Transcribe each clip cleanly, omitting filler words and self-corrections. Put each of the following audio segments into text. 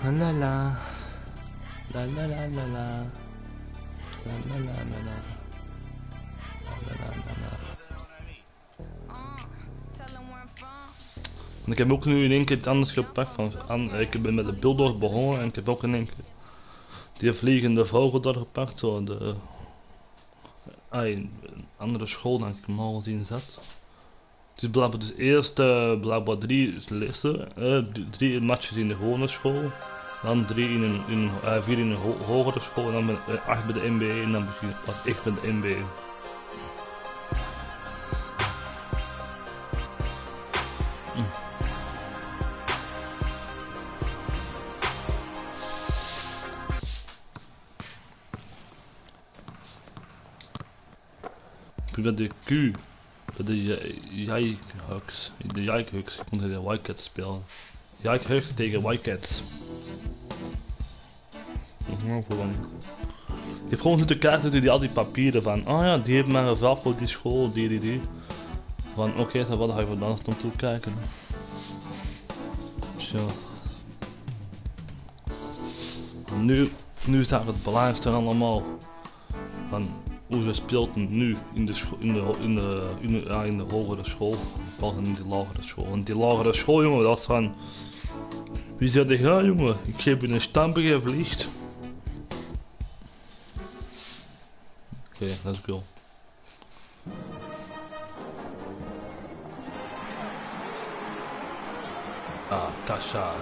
La la la. La la la la la. La la la la la. La la la la la. En ik heb ook nu in één keer iets anders gepakt van ik ben met de bulldog begonnen en ik heb ook in één keer die vliegende vogel daar gepakt, zo de een andere school dan ik normaal gezien zat. Dus blijkbaar dus eerst blijkbaar 3 lessen, 3 matches in de gewone school, dan 4 in een hogere school en dan 8 bij de MBA en dan misschien pas echt bij de MBA. Bij de Q, bij de Jijkhuks, ik moet de Wildcats spelen. Jijkhuks tegen Wildcats. Ik heb gewoon zitten kijken naar al die papieren van, oh ja, die heeft mij gevraagd voor die school, die. Van oké, dan wat ga je voor dan om toe kijken. Zo. Nu is het belangrijkste allemaal van hoe je speelt nu in de hogere school, pas in de lagere school. En die lagere school, jongen, dat is van, wie zegt ja jongen, ik geef je een stamper, je vliegt. Oké, let's go. Ah, Kasha.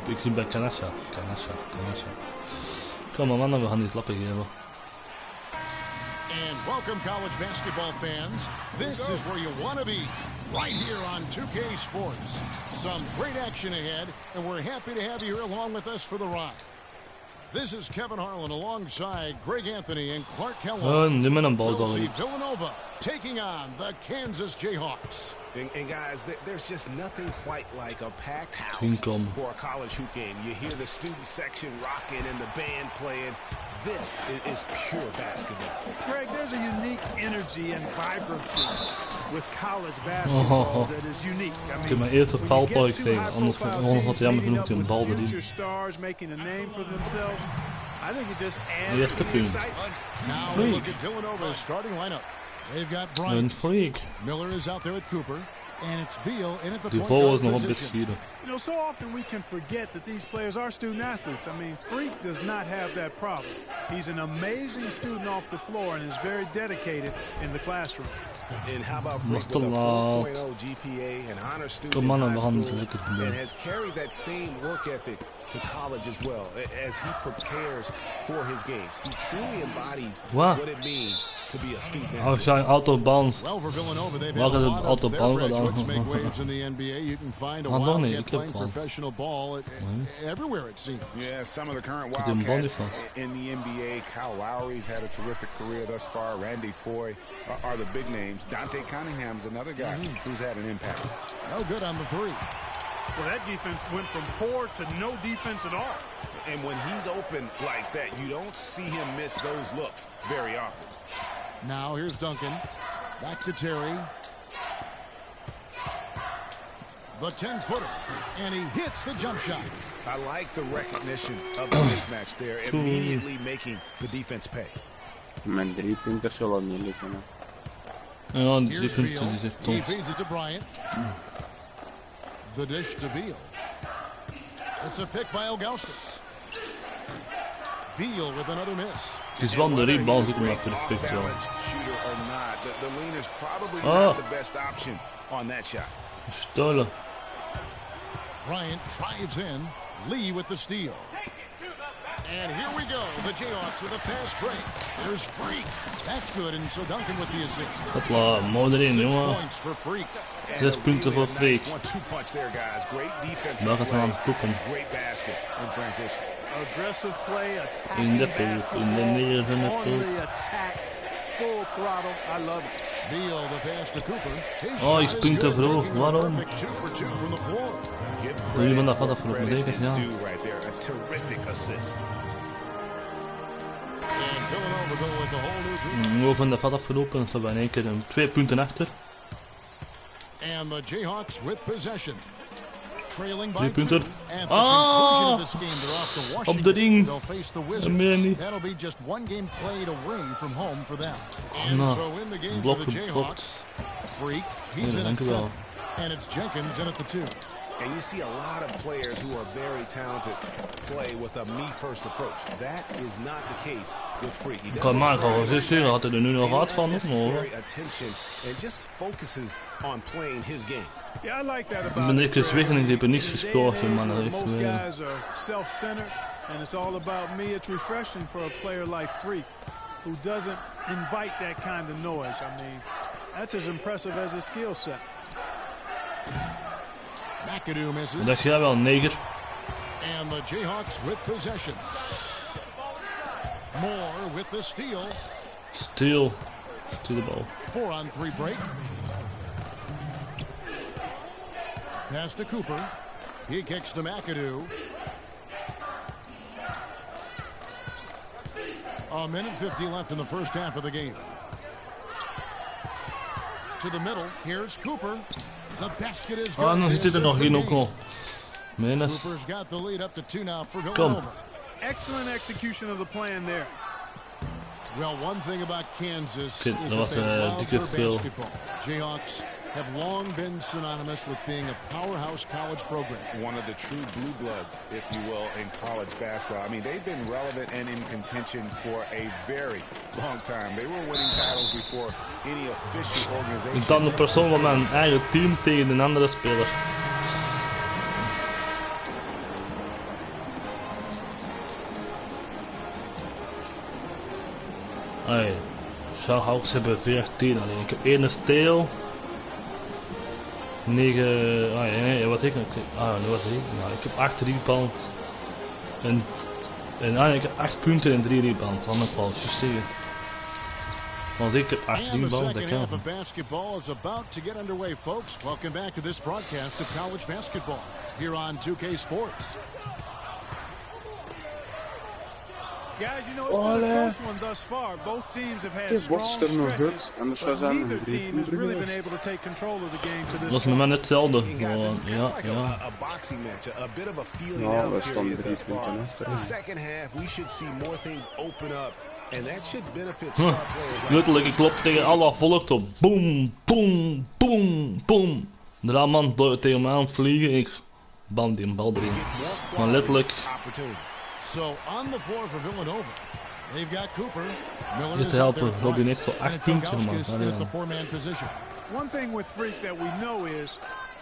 Ik zie bij Kanasha. Kom maar man, we gaan die lappen geven. And welcome college basketball fans. This is where you want to be, right here on 2K Sports. Some great action ahead, and we're happy to have you here along with us for the ride. This is Kevin Harlan alongside Greg Anthony and Clark Kellogg. We'll see Villanova taking on the Kansas Jayhawks. And guys, there's just nothing quite like a packed house for a college hoop game. You hear the student section rocking and the band playing. This is pure basketball. Greg, there's a unique energy and vibrancy with college basketball that is unique. I mean, mijn eerste foul gekregen, anders had hij jammer genoeg een bal erin. Stars making a name for themselves. I think it just adds Eerste to the punt. excitement. Now look at Villanova's starting lineup. They've got Bryant. Miller is out there with Cooper. And it's Beal in at the point guard position. You know, so often we can forget that these players are student athletes. I mean, Freak does not have that problem. He's an amazing student off the floor and is very dedicated in the classroom. And how about Freak with a 4.0 GPA, an honor student in high school, and has carried that same work ethic to college as well as he prepares for his games. He truly embodies what it means to be a student athlete. Well, for Villanova, they've had a lot of their graduates make waves in the NBA. You can find a Wildcat playing professional ball everywhere, it seems. Yeah, some of the current Wildcats in the NBA. Kyle Lowry's had a terrific career thus far. Randy Foye are the big names. Dante Cunningham's another guy who's had an impact. No good on the three. Well, that defense went from poor to no defense at all. And when he's open like that, you don't see him miss those looks very often. Now here's Duncan. Back to Terry. The 10-footer. And he hits the jump shot. I like the recognition of the mismatch there, immediately making the defense pay. Men 3 punten zullen niet liggen. Here's Beal. He feeds it to Bryant. The dish to Beal. It's a pick by Ilgauskas. Beal with another miss. Het is wel de rebound die maar perfect zo. The lean is probably not the best option on that shot. Stolen. Bryant drives in. Lee with the steal. And here we go. The Jayhawks with a pass break. There's Freak. That's good. And so Duncan with the assist. Hopla, mooi erin, 6 jongen. points for Freak. 6 punten voor Freak. Mag het aan koppen. Great basket in transition. Aggressive play, In de attacking pool, in de negende pool. attack, full throttle. I love it. Beal the pass to Cooper. Oh, ik punt te vroeg. Waarom? Jullie van dat wat afgelopen zeker? Ja. We van dat wat afgelopen, dan staan we in één keer 2 punten achter. And the Jayhawks with possession. trailing by 3 punten. At the conclusion of this game, they're off to Op de ring. Washington. They'll face the Wizards. That'll be just one game played away from home for them. And so in the game for the Jayhawks, Freak, he's in at 7. And it's Jenkins in at the 2. And you see a lot of players who are very talented play with a me-first approach. That is not the case with Freak. He kan maar gewoon zitten, had hij er nu nog wat van nog hoor. And just focuses on playing his game. Yeah, I like that about Ik ben ik gezwegen en ik heb er niks gescoord in man. Most guys are self-centered and it's all about me. It's refreshing for a player like Freak who doesn't invite that kind of noise. I mean, that's as impressive as his skill set. McAdoo misses. Dat jij wel, neger. And the Jayhawks with possession. Moore with the steal. Steal to the ball. 4-on-3 break. Pass to Cooper. He kicks to McAdoo. A minute 50 left in the first half of the game. To the middle. Here's Cooper. The basket is good. Dan zit dit er nog in ook al. Cooper's got the lead up to 2 now for Villanova. Excellent execution of the plan there. Well, one thing about Kansas is that they love their basketball. Jayhawks have long been synonymous with being a powerhouse college program. One of the true blue bloods, if you will, in college basketball. I mean, they've been relevant and in contention for a very long time. They were winning titles before any official organization. Ik dan de persoon van mijn eigen team tegen een andere speler. Hey, Jayhawks hebben 14 alleen. Ik heb 1 steal. 9, nee, wat ik? Nu wat ik? Nou, ik heb 8 rebounds. En ik heb 8 punten en 3 rebounds. Dan nog wel juist. Want ik heb 8 rebounds, dat kan. The basketball is about to get underway, folks. Welcome back to this broadcast of college basketball here on 2K Sports. Guys, you know, it's been a close one thus far. Both teams have had strong stretches, but neither team has really been able to take control of the game to this Dat is met mij net hetzelfde. Ja. A boxing match, a bit of a feeling out period thus far. The second half, we should see more things open up, and that should benefit star players. Letterlijk, ik klop tegen alle volk op. Boom, boom, boom, boom. De man tegen mij aan het vliegen. Ik bam die bal erin. Maar letterlijk. So on the floor for Villanova, they've got Cooper. Miller is out there, RobyNexxell, and it's Ilgauskas at the 4-man position. One thing with Freak that we know is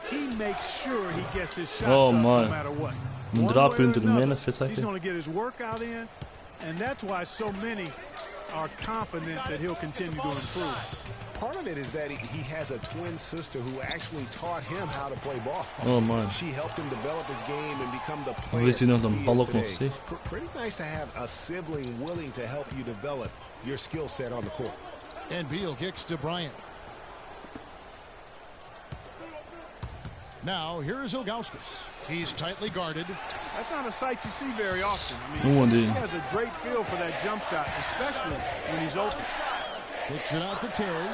he makes sure he gets his shots up no matter what. He's going to get his workout in, and that's why so many are confident that he'll continue to improve. Part of it is that he has a twin sister who actually taught him how to play ball. Oh man. She helped him develop his game and become the player he is today. Pretty nice to have a sibling willing to help you develop your skill set on the court. And Beal kicks to Bryant. Now here's Ilgauskas. He's tightly guarded. That's not a sight you see very often. I mean, he has a great feel for that jump shot, especially when he's open. Kicks it out to Terry.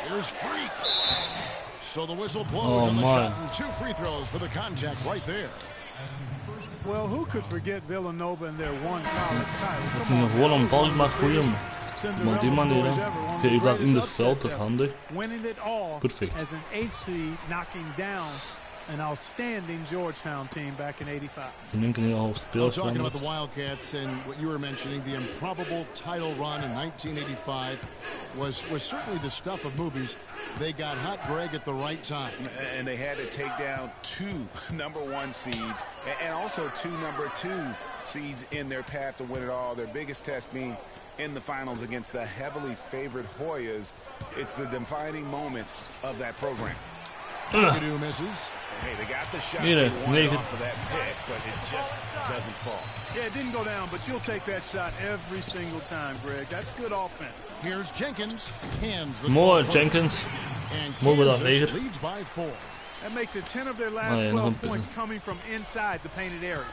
Here's Freak. So the whistle blows on the shot and 2 free throws for the contact right there. Well, who could forget Villanova and their one college title? Come on, gewoon een bal maar groeien. Maar die manier, geef dat in het veld, dat handig. Perfect. As an 8th seed knocking down an outstanding Georgetown team back in '85. Talking about the Wildcats and what you were mentioning, the improbable title run in 1985 was certainly the stuff of movies. They got hot, Greg, at the right time. And they had to take down 2 #1 seeds and also 2 #2 seeds in their path to win it all. Their biggest test being in the finals against the heavily favored Hoyas. It's the defining moment of that program. McAdoo misses. Hey, they got the shot. They wanted off of that pick, but it just doesn't fall. Yeah, it didn't go down, but you'll take that shot every single time, Greg. That's good offense. Here's Jenkins. Hands the more Jenkins. More with that leads by 4. That makes it 10 of their last 12 points coming from inside the painted area.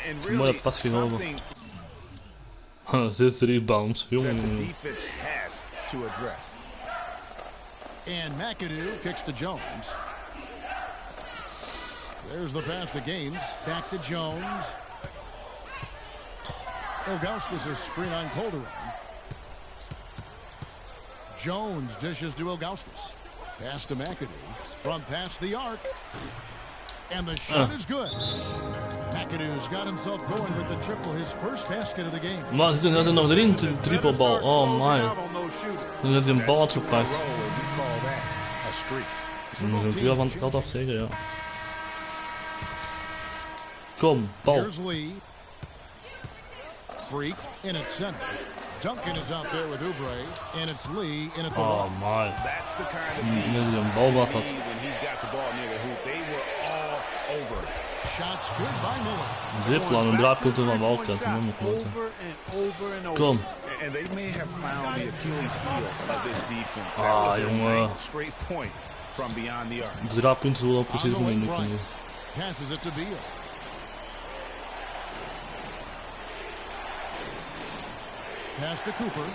And really something zit 3 rebounds. that the defense has to address. And McAdoo kicks to Jones. There's the pass to Gaines. Back to Jones. Ilgauskas is screen on Calderon. Jones dishes to Ilgauskas. Pass to McAdoo. From past the arc. And the shot is good. McAdoo's got himself going with the triple, his first basket of the game. Maar ze doen dat nog erin, de trippelbal. Oh my. Dan heeft hij een bal uitgepakt. Dan moet je veel van het veld af zeggen, ja. Kom, bal. Here's Lee. Freak in at center. Duncan is out there with Oubre, and it's Lee in at the Oh my. That's the kind of deep een bal wat had. when he's got the ball near the hoop. They were all over. Shots good by Miller. Dribbelen en draaipunten van Walker. Kom. And they may have found the Achilles heel of this defense. That Ah, was their jongen. main straight point from beyond the arc. De draaipunten zullen ook On precies the wing, doen. Bryant passes it to Beal. Pass to Cooper.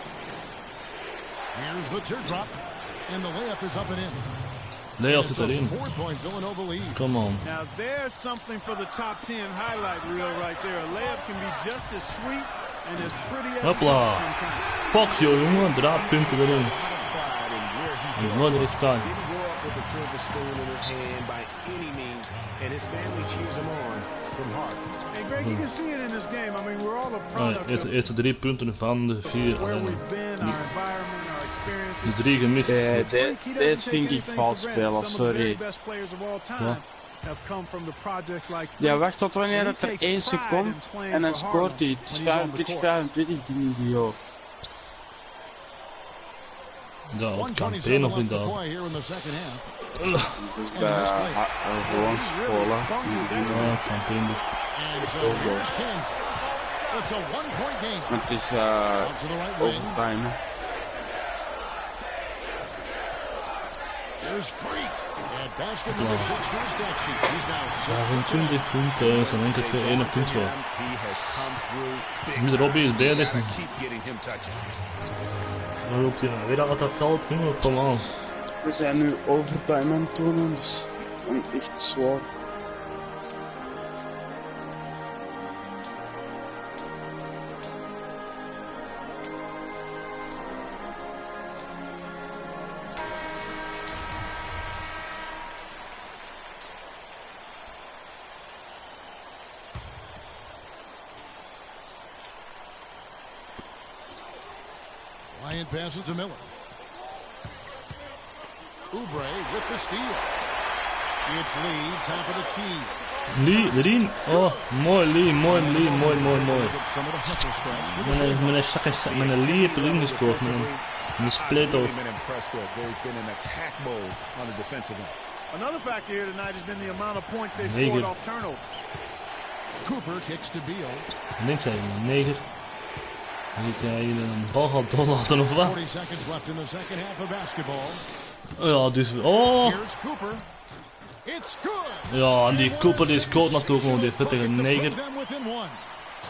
Here's the teardrop, and the layup is up and in. Layup It's zit a erin. 4-point Villanova lead. Come on. Now there's something for the top 10 highlight reel right there. A layup can be just as sweet and as pretty as Hopla. sometimes. Fuck joh jongen, draaipunten erin. Je moet er eens kijken. Didn't grow up with a silver spoon in his hand by any means, and his family cheers him on from heart. Hey Greg, you can see it in this game. I mean, we're all a Oh, product of eerste 3 punten van de 4. where we've been, our environment, our experiences. Dus 3 gemist. Dit vind ik vals spelen, sorry. Ja, wacht tot wanneer het er 1 komt en dan scoort hij. Het is 25, die idioot. Ja, op campagne nog niet al. Gewoon scholen. Ja, campagne dus. And so here's Kansas. It's a one-point game. Maar het is Out to the right wing. overtime. There's Freak. And basket number 6 to his stat sheet. He's now 6 for 10. 25 punten, zijn enkel 2 punt zo. He has come through big Met Robbie is derde. keep getting him touches. Dan loopt hij weer uit dat veld, jongen, kom aan. We zijn nu overtime aan het tonen, dus echt zwaar. Bryant passes to Miller. Oubre with the steal. It's Lee, top of the key. Lee, erin. Oh, mooi Lee, mooi Lee, mooi. Some of the hustle stats. Met een Lee heeft erin gescoord, man. Een split ook. Really been impressed with. They've been in attack mode on the defensive end. Another factor here tonight has been the amount of points they've scored off turnovers. Cooper kicks to Beal. Links zijn 9. Ziet hij een bal gaat doorlaten of wat? 40 seconds left in the second half of basketball. Ja, dus... Oh! Here's Cooper. It's good. Ja, en die Cooper die scoort natuurlijk gewoon die vettige neger.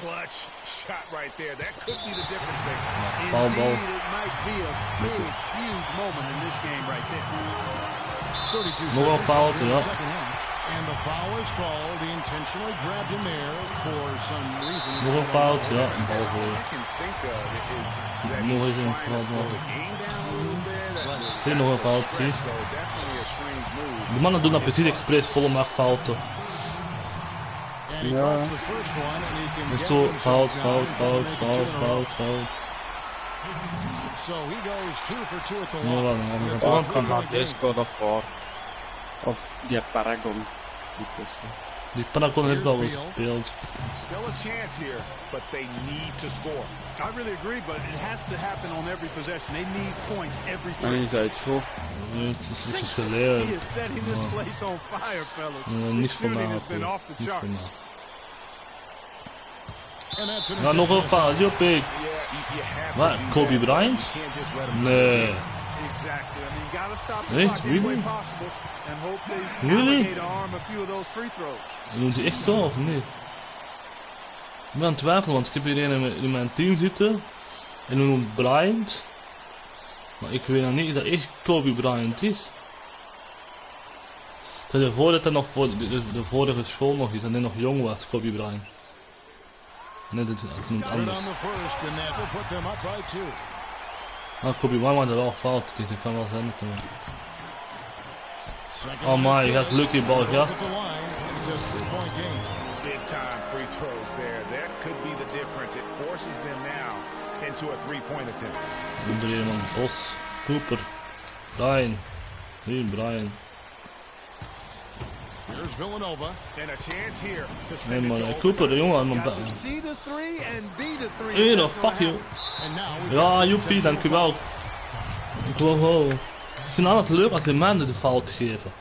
Clutch shot right there. That could be the difference maker. Foulbal. Indeed, it might be a big, huge moment in this game right there. 32 Nog een seconds foul, left in the ja. second half. And the foul is called. He intentionally grabbed him there for some reason. Nog een fout, ja, een bal voor. I can think of is that Nog he's eens een trying to slow fout. the game down a little bit. Hier nog een fout, zie. So definitely a strange move. De mannen doen dat precies expres, volle macht fouten. And he drops the first one, and he can Dus get zo, himself fout. down and make it 2 in a row. So he goes 2 for 2 at the Nou, line. dan It's gaan we a gaan Kan three-point dat game. Discord of voor? Of die Paragon? Die testen. Die Panacon heeft al gespeeld. Still a chance here, but they need to score. I really agree, but it has to happen on every possession. They need points every En time. is hij het zo? Nee, het is He geleerd. is setting this place on fire, fellas. Niks His voor mij. shooting has been off the Niks voor charts. mij. And that's an Nou, nog een intentional fout, Joppik. Yeah, you have to Waar? do Kobe that. Bryant? You can't just let him Nee. Exactly. I mean, you gotta stop the Hey, clock any way really? possible and hope they Really? allocate to arm a few of those free throws. Doen ze echt zo of niet? Ik ben aan het twijfelen, want ik heb hier een in mijn team zitten. En dan noemt Bryant. Maar ik weet nog niet dat echt Kobe Bryant is. Stel je voor dat hij nog voor de vorige school nog is en hij nog jong was, Kobe Bryant. Nee, dit is niet anders. Nou, Kobe Bryant maakt er wel fout, dus dat kan wel zijn natuurlijk. Oh my, je gaat lucky bal, ja. Big time free throws there. That could be the difference. It forces them now into a three-point attempt. Onder iemand, Bos, Cooper, Brian. Nee, Brian. Here's Villanova. And a chance here to Nee send it man, to Cooper, de jongen, man. See the three and be the three. Hey, fuck you. Ja, joepie, dankjewel. Wow. Ik vind het altijd leuk als die mannen de fout geven.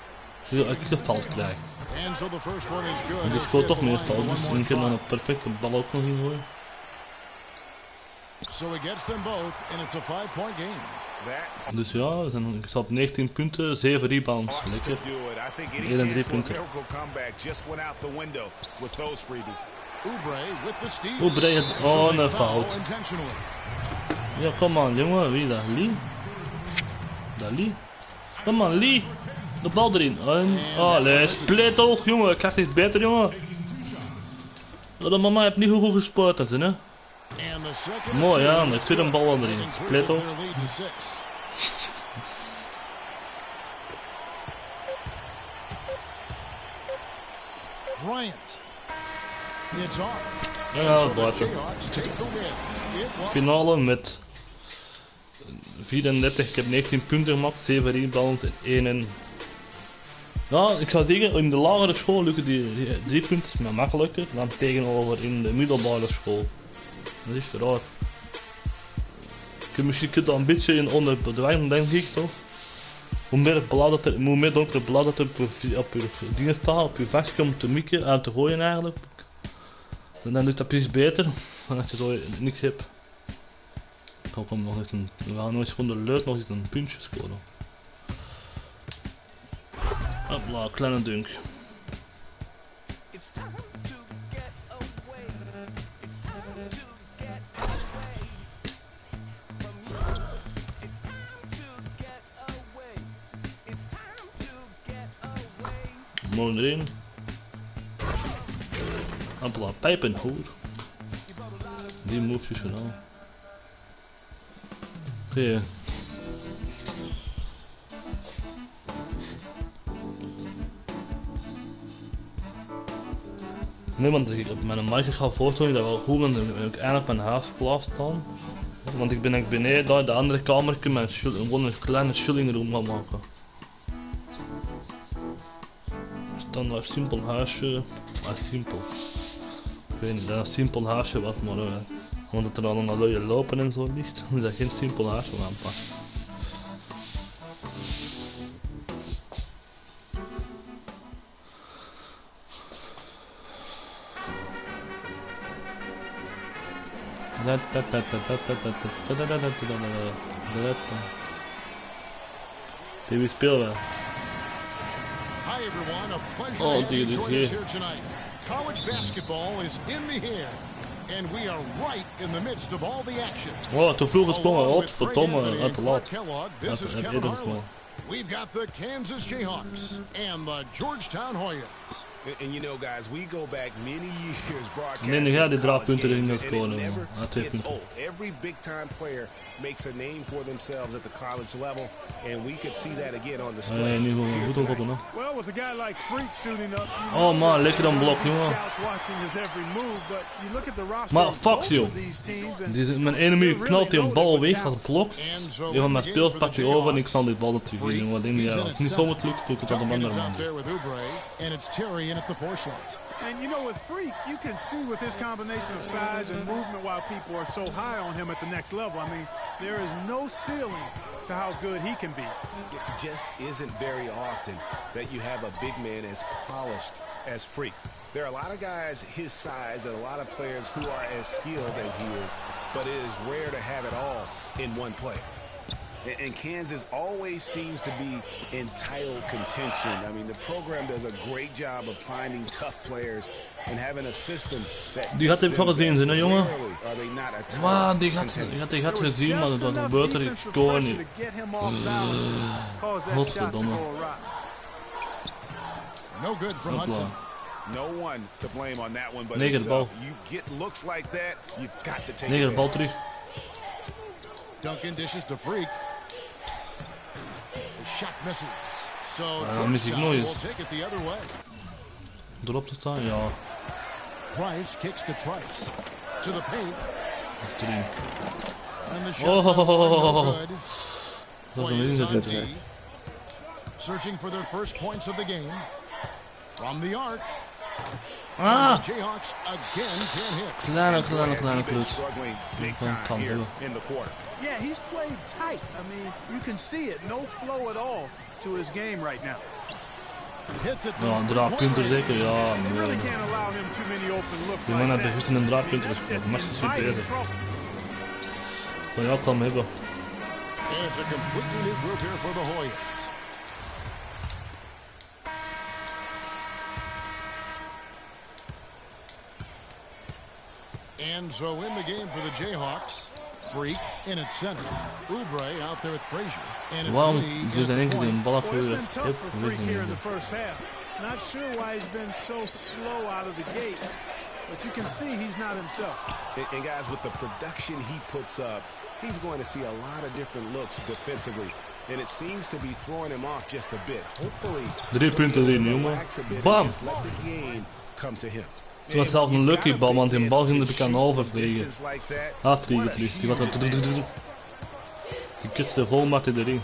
Ja, ik de fout krijg. En die scoort toch meestal, dus ik heb dan een perfecte bal ook nog in gooien. Dus ja, ik sta op 19 punten, 7 rebounds. Lekker. 1 en 3 punten. Oubre, oh een fout. Ja, kom aan jongen, wie dat? Lee? Dat Lee? Kom aan Lee! De bal erin. En, allee, split ook jongen, ik krijg dit beter jongen. Oh, de mama heeft niet goed gespeeld dat hè. Mooi ja, ik zit een bal erin. Split ook. Ja, buiten. Finale met 34, ik heb 19 punten gemaakt, 7 rebounds en 1 en... Ja, ik zou zeggen, in de lagere school lukken die 3 punten maar makkelijker dan tegenover in de middelbare school. Dat is raar. Misschien dat een beetje in onderdrijven, denk ik toch? Hoe meer donkere bladeren op je dingen staan, op je vestje om te mikken en te gooien eigenlijk. En dan doet dat precies beter dan als je zo niks hebt. Ik ga ook nog eens we gaan nog eens gewoon de luid nog eens een puntje scoren. Hopla, kleine dunk. Mooi erin. Hopla, pijpen hoor. Die move is gedaan. Oké. Nee, want ik op mijn mic ga voorstellen dat wel goed ben, ik eigenlijk mijn huis klaar staan. Want ik ben beneden daar in de andere kamer gewoon een kleine chilling room gaan maken. Standaard simpel huisje, maar simpel. Ik weet niet, dat is een simpel huisje wat maar omdat er dan een luie lopen en zo ligt, is dat geen simpel huisje aanpakken. Die speel wel. Hi everyone, a pleasure to join us here tonight. College basketball is in the air, and we are right in the midst of all the action. Oh, te vroeg gesprongen, wat verdomme, uit te laat. We've got the Kansas Jayhawks and the Georgetown Hoyas. And you know, guys, we go back many years broadcasting. Nee, ja, die draagpunten erin games, scoren. and it never gets old. Every big-time player makes a name for themselves at the college level, and we could see that again on display. Well, with a guy like Freak suiting up, oh man, lekker dan blok, jongen. Maar fuck you. Mijn enemy knalt die een bal weg als blok. Die van mijn speel pak je over en ik zal die bal natuurlijk winnen. Want in als het niet zo moet lukken, doe ik het op een andere manier. At the 4 slot. And you know, with Freak, you can see with his combination of size and movement why people are so high on him at the next level. I mean, there is no ceiling to how good he can be. It just isn't very often that you have a big man as polished as Freak. There are a lot of guys his size and a lot of players who are as skilled as he is, but it is rare to have it all in one player. And Kansas always seems to be in title contention. I mean, the program does a great job of finding tough players and having a system that... Die had ik wel gezien, hè jongen? Maar die had gezien, maar dat gebeurt er iets gewoon niet. Godverdomme. No good from Hudson. No one to blame on that one but Nigger de bal. himself. You get looks like that, you've got to take Nigger de it. bal terug. Duncan dishes to Freak. The shot misses. So dan mis ik Georgetown nooit. will take it the other way. Erop te staan, ja. Price kicks to Trice. To the paint. Achterin. And the shot no good. Dat is een Warriors on inzet. D. Searching for their first points of the game. From the arc. Ah! The Jayhawks again can't hit. Kleine Been kluts. struggling big time here in the quarter. Yeah, he's played tight. I mean, you can see it. No flow at all to his game right now. Hits it Ja, een draagpunten zeker, ja. You Nee. really can't allow him too many open looks Die like man that. heeft juist een draagpunten That's gespeeld. just Maar super inviting eerder. trouble. Van jou kan hem hebben. And it's a completely new group here for the Hoyas. And so in the game for the Jayhawks, Freak in its center. Oubre out there with Frazier. And it's Waarom Lee doet at hij the één keer point. een bal Well, it's afvuren? been tough for Freak here in the first half. Not sure why he's been so slow out of the gate, but you can see he's not himself. And guys, with the production he puts up, he's going to see a lot of different looks defensively. And it seems to be throwing him off just a bit. Hopefully, 3 punten erin, jongen. relax a bit and Bam! just let the game come to him. Het was zelfs een lucky bal, want die bal ging de kanaal vervliegen. Afvliegen terug. Die was er. Die kutste vol maakte erin.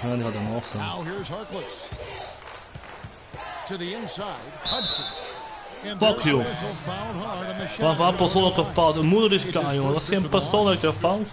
Ja, die had hem afstaan. Now here's Harkless. To the inside, Hudson. And Fuck there's you. the whistle fouled hard and the shot Waar is persoonlijke over. fout? Een moeder is kaal, jongen. Dat is geen persoonlijke fout.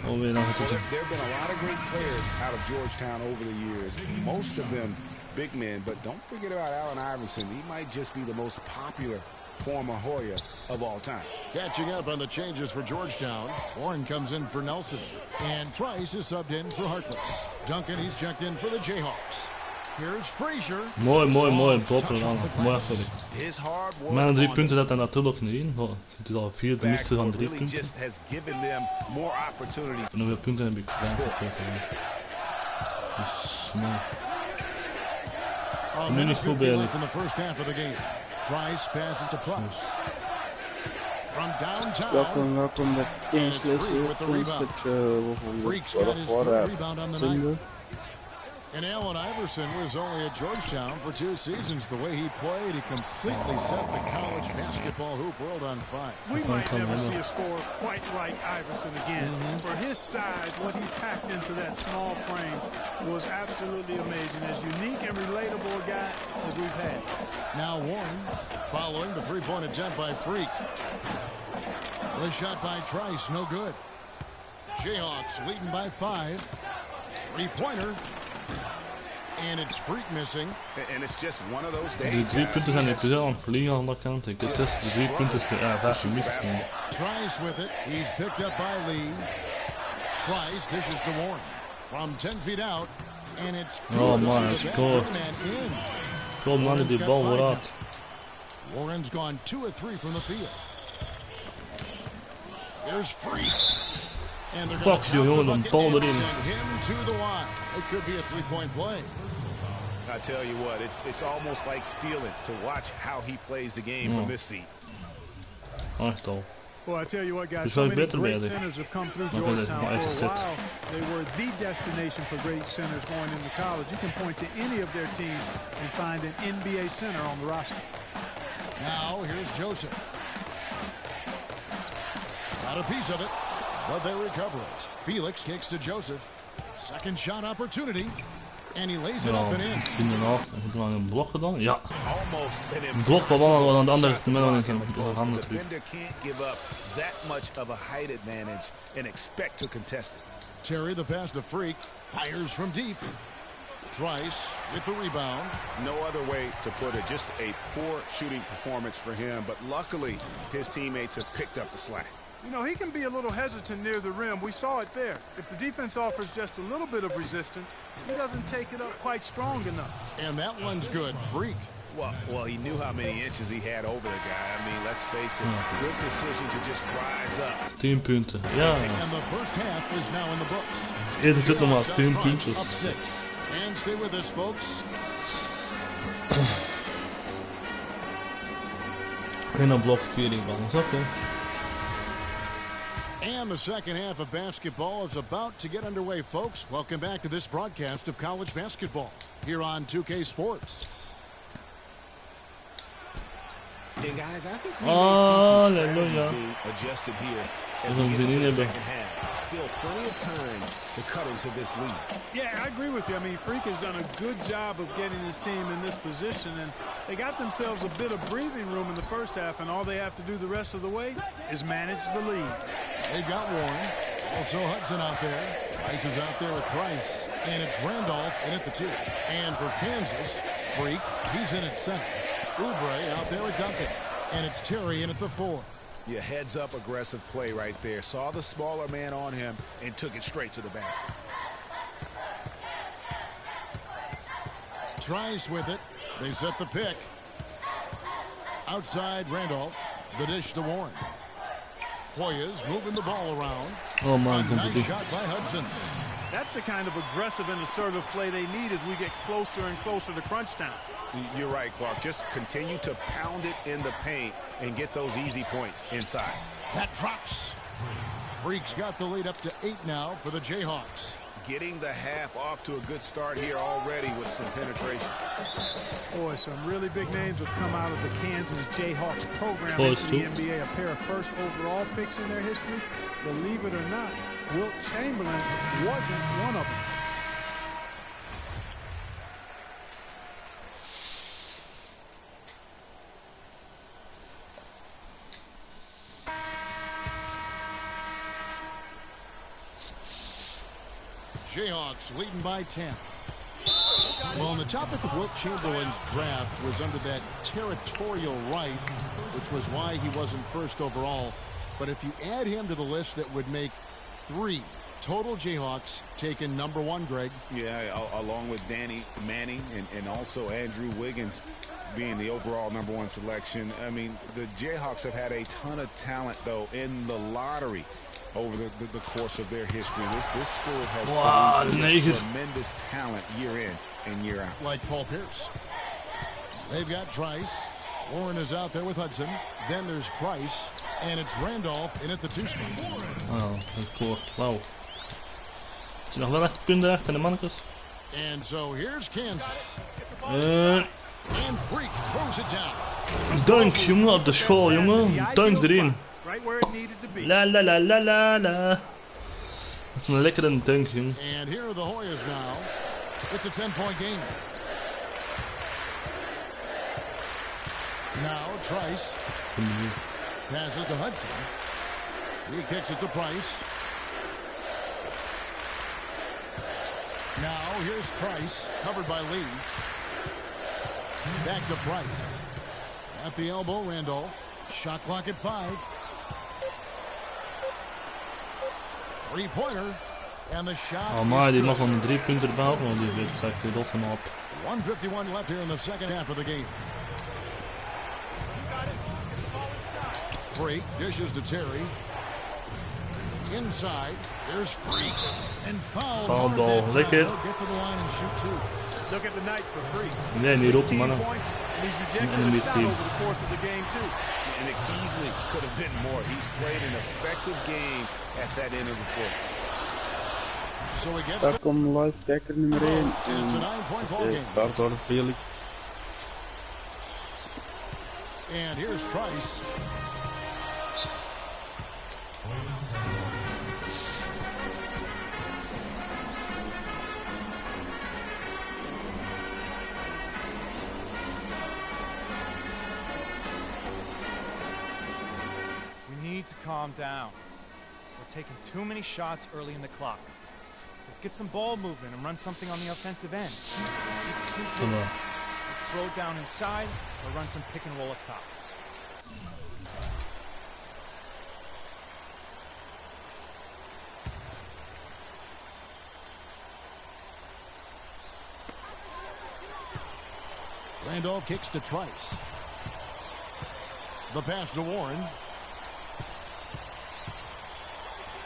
Oh, weer dan There have been a lot of great players out of Georgetown over the years. Most of them big men, but don't forget about Allen Iverson. He might just be the most popular former Hoya of all time. Catching up on the changes for Georgetown. Warren comes in for Nelson. And Trice is subbed in for Harkless. Duncan, he's checked in for the Jayhawks. Here's Frazier. Mooi. Proper aan. Mooi sorry. His hard work Mijn 3 on punten zet hij natuurlijk niet in. Oh, het is al 4 de miste van 3 really punten. just has given them more opportunities. En hoeveel punten heb ik? 5 Dus, mooi. A Nu minute niet goed 50 bij left in the first half of the game. Trice passes to Price. From downtown. Welkom met één Freak with the rebound. Freak's got his third rebound on the night. And Allen Iverson was only at Georgetown for 2 seasons. The way he played, he completely set the college basketball hoop world on fire. We might never see a scorer quite like Iverson again. For his size, what he packed into that small frame was absolutely amazing. As unique and relatable a guy as we've had. Now Warren following the three-point attempt by Freak. The shot by Trice, no good. Jayhawks leading by 5. Three-pointer. And it's Freak missing. And it's just one of those Die days. 3 guys. punten zijn niet aan het vliegen aan de andere kant. Ik heb 6 3 punten, ja, 5 gemist. Trice with it. He's picked up by Lee. Trice dishes to Warren. From 10 feet out. And it's Oh man, hij scoort. in. Kom man, die bal vooruit. Warren's gone 2 of 3 from the field. Here's Freak. And they're Fuck you, jongen, een bal erin. send him to the line. It could be a three-point play. I tell you what, it's almost like stealing to watch how he plays the game from this seat. Echt al. Well, I tell you what, guys, Dus so wel many beter great bezig. centers have come through Maar dat is Georgetown. maar For even a zit. while, they were the destination for great centers going into college. You can point to any of their teams and find an NBA center on the roster. Now, here's Joseph. Got a piece of it, but they recover it. Felix kicks to Joseph. Second shot opportunity. And he lays it Ja, up and in. 10,5. Heb ik nou een blok gedaan? Ja. Almost an Een blok van wel aan de andere shot to midden block in in the zijn post. handen The terug. defender can't give up that much of a height advantage and expect to contest it. Terry, the pass to Freak, fires from deep. Trice with the rebound. No other way to put it. Just a poor shooting performance for him, but luckily his teammates have picked up the slack. You know, he can be a little hesitant near the rim. We saw it there. If the defense offers just a little bit of resistance, he doesn't take it up quite strong enough. And that one's good. Freak. Well, he knew how many inches he had over the guy. I mean, let's face it, good decision to just rise up. 10 punten. Ja. And the first half is now in the books. Eerder zit nog maar Jayhawks 10 up front, puntjes. Up 6. And stay with us, folks. Geen blok 4 rebounds, okay. And the second half of basketball is about to get underway, folks. Welcome back to this broadcast of college basketball here on 2K Sports. And guys, I think we may see some strategies being adjusted here as we get into the second half. Still plenty of time to cut into this lead. Yeah, I agree with you. I mean, Freak has done a good job of getting his team in this position, and they got themselves a bit of breathing room in the first half, and all they have to do the rest of the way is manage the lead. They've got Warren. Also Hudson out there. Trice is out there with Price. And it's Randolph in at the 2. And for Kansas, Freak, he's in at center. Oubre out there with Duncan. And it's Terry in at the 4. Yeah, heads up aggressive play right there. Saw the smaller man on him and took it straight to the basket. Trice with it. They set the pick. Outside Randolph. The dish to Warren. Hoyas moving the ball around. Oh my God. Nice shot by Hudson. That's the kind of aggressive and assertive play they need as we get closer and closer to crunch time. You're right, Clark. Just continue to pound it in the paint and get those easy points inside. That drops. Freak's got the lead up to 8 now for the Jayhawks. Getting the half off to a good start here already with some penetration. Boy, some really big names have come out of the Kansas Jayhawks program into the NBA. A pair of first overall picks in their history. Believe it or not, Wilt Chamberlain wasn't one of them. Jayhawks leading by 10. Well, on the topic of Wilt Chamberlain's draft was under that territorial right, which was why he wasn't first overall. But if you add him to the list, that would make 3 total Jayhawks taken number 1, Greg. Yeah, along with Danny Manning and also Andrew Wiggins being the overall number 1 selection. I mean, the Jayhawks have had a ton of talent, though, in the lottery over the course of their history. This school has produced tremendous talent year in and year out. Like Paul Pierce. They've got Trice. Warren is out there with Hudson. Then there's Price. And it's Randolph in at the 2 spot. Oh, dat is cool. Wauw. Is nog wel echt punten achter de mannetjes? And so here's Kansas. And Freak throws it down. Dunk, jongen, op de school, jongen. Dunk erin. Right where it needed to be. La la la la la la. Dat is een lekkere dunk, jongen. And here are the Hoyas now. It's a 10-point game. Now Trice passes to Hudson. He kicks it to Price. Now here's Trice, covered by Lee. Back to Price. At the elbow, Randolph. Shot clock at 5. 3-pointer. And the shot. Oh, maar die mag wel een 3 punten erbij houden, want die trekt die rotten op. 1:51 left here in the second half of the game. Freak dishes to Terry. Inside, there's Freak. And foul. Foul ball. Lekker. Get to the line and shoot 2. Look at the night for Freak. Nee, niet op, mannen. And he's rejected a shot over the course of the game, too. And it easily could have been more. He's played an effective game at that end of the floor. So he gets Daar komt live kijker nummer 1 and it's a 9-point ball game. Daardoor really. And here's Trice. We need to calm down. We're taking too many shots early in the clock. Let's get some ball movement and run something on the offensive end. It's simple. Let's throw it down inside or run some pick and roll up top. Randolph kicks to Trice. The pass to Warren.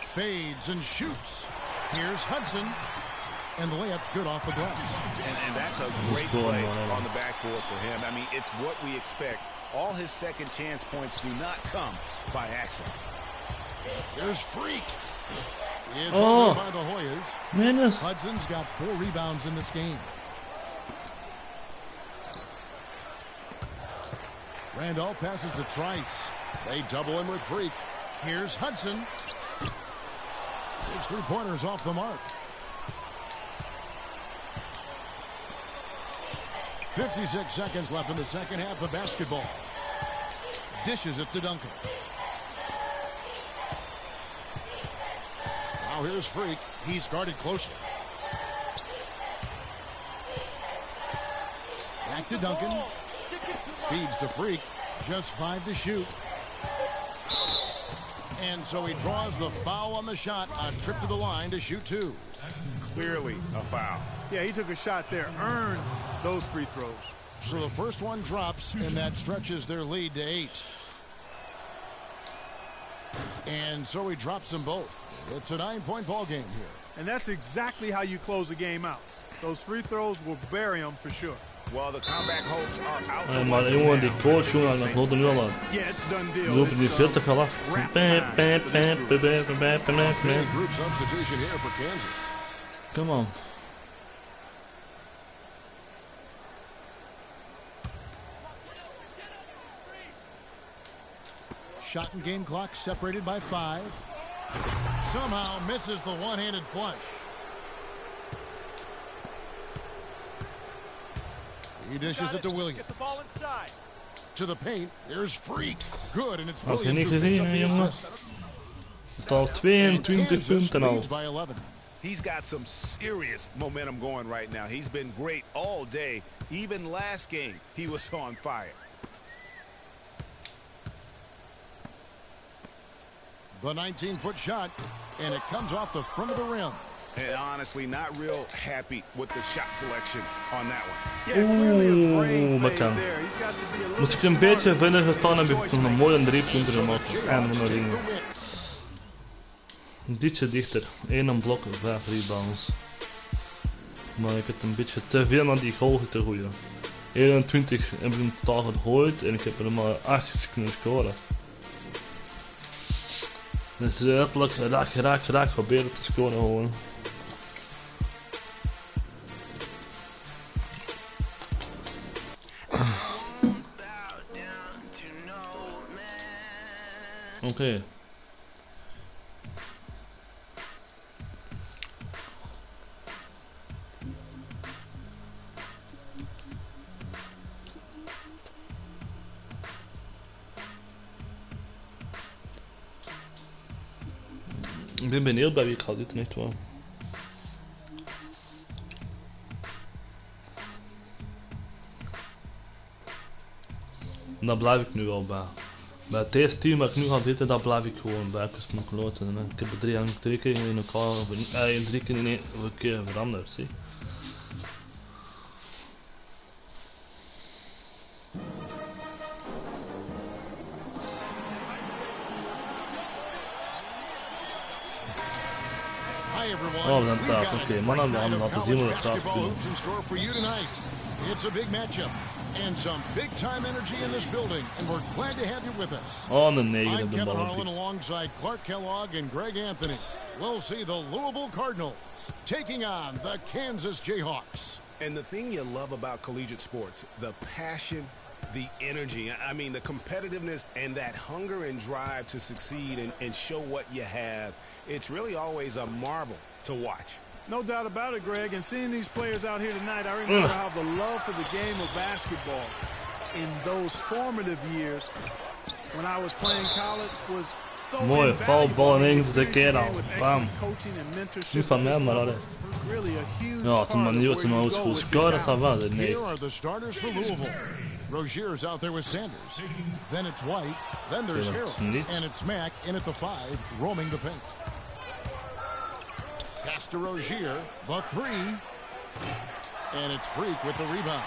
Fades and shoots. Here's Hudson. And the layup's good off the glass. And that's a great play on the backboard for him. I mean, it's what we expect. All his second chance points do not come by accident. Here's Freak. It's by the Hoyas. Hudson's got 4 rebounds in this game. Randolph passes to Trice. They double him with Freak. Here's Hudson. His 3-pointers off the mark. 56 seconds left in the second half of basketball. Dishes it to Duncan. Now here's Freak. He's guarded closely. Back to Duncan. Feeds to Freak. Just 5 to shoot. And so he draws the foul on the shot. A trip to the line to shoot 2. Clearly a foul. Yeah, he took a shot there. Earned those free throws. So the first one drops, and that stretches their lead to 8. And so he drops them both. It's a 9-point ball game here. And that's exactly how you close the game out. Those free throws will bury them for sure. Well, the comeback hopes are out. Maar jongen, die coach jongen, dat wordt er nu al aan. Yeah, it's done deal. We lopen die veel te veel af. Group substitution here for Kansas. Come on. Shot and game clock separated by 5. Somehow misses the one-handed flush. He dishes it to Williams. Get the ball inside. To the paint. There's Freak. Good, and it's Williams who picks up the assist. Het al 22 punten al. By 11. He's got some serious momentum going right now. He's been great all day. Even last game, he was on fire. The 19-foot shot, and it comes off the front of the rim. And honestly, not real happy with the shot selection on that one. Yeah, clearly a brain fade bacaan. there. He's got to be a little Moest ik een beetje verder gestaan, heb ik nog een mooie 3-punter gemaakt. En we nog dingen. Ietsje dichter. 1 een blok en 5 rebounds. Maar ik heb een beetje te veel naar die goal te gooien. 21 heb ik in totaal gegooid en ik heb er maar 8 kunnen scoren. Dus letterlijk raak proberen te scoren gewoon. Oké. Ik ben benieuwd bij wie ik ga zitten, echt wel. En daar blijf ik nu wel bij. Bij het eerste team waar ik nu ga zitten, daar blijf ik gewoon bij. Ik heb er 3 keer in elkaar, 3 keer in één keer veranderd, zie. Oh, we zijn taaf. Oké, mannen, we gaan laten zien wat we taaf doen. It's a big matchup and some big time energy in this building, and we're glad to have you with us. Oh, the 9 I'm op de Kevin bal. Harlan alongside Clark Kellogg and Greg Anthony. We'll see the Louisville Cardinals taking on the Kansas Jayhawks. And the thing you love about collegiate sports, the passion, the energy, I mean the competitiveness and that hunger and drive to succeed and show what you have, it's really always a marvel to watch. No doubt about it, Greg. And seeing these players out here tonight, I remember how the love for the game of basketball in those formative years when I was playing college was so Mooi, bal ineens de keer al. Bam. Nu van mij maar allee. Ja, als een manier wat ze nou eens voor scoren gaat wel, nee. Here are the starters for Louisville. Rozier's out there with Sanders. Then it's White. Then there's Harold. And it's Mack in at the 5, roaming the paint. Pass to Rozier, the 3. And it's Freak with the rebound.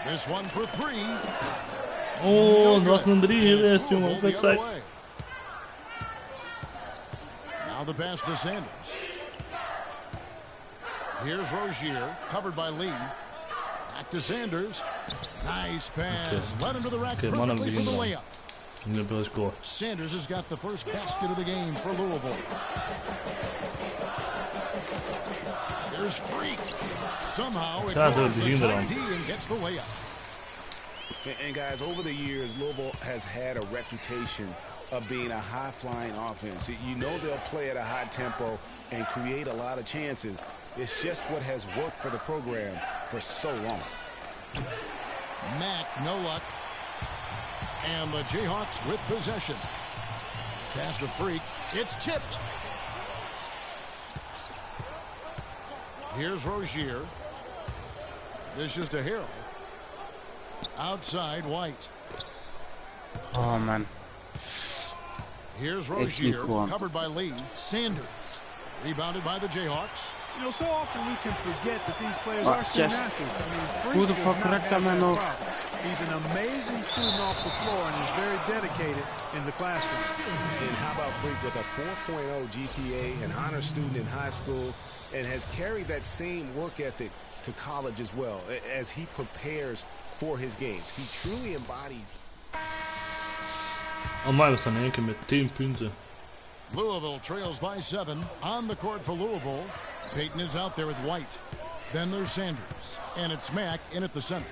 This one for 3. Oh, dat was een 3 geweest, jongen. Op het Now the pass to Sanders. Here's Rozier, covered by Lee. Back to Sanders. Nice pass. Led him to the rack perfectly for the layup. Sanders has got the first basket of the game for Louisville. Here's Freak. Somehow it goes the tight D and gets the layup. And guys, over the years, Louisville has had a reputation of being a high-flying offense. You know they'll play at a high tempo and create a lot of chances. It's just what has worked for the program for so long. Mack, no luck. And the Jayhawks with possession. Pass to Freak. It's tipped. Here's Rozier. This is to Harrell. Outside White. Oh man. Here's Rozier, covered by Lee. Sanders, rebounded by the Jayhawks. You know, so often we can forget that these players are student athletes. I mean, Freak Who the does fuck not wrecked have that man that off? problem. He's an amazing student off the floor and is very dedicated in the classroom. And how about Freak with a 4.0 GPA, an honor student in high school, and has carried that same work ethic to college as well as he prepares for his games. He truly embodies. Maar we staan in één keer met 10 punten. Louisville trails by 7 on the court for Louisville. Payton is out there with White. Then there's Sanders. And it's Mack in at the center.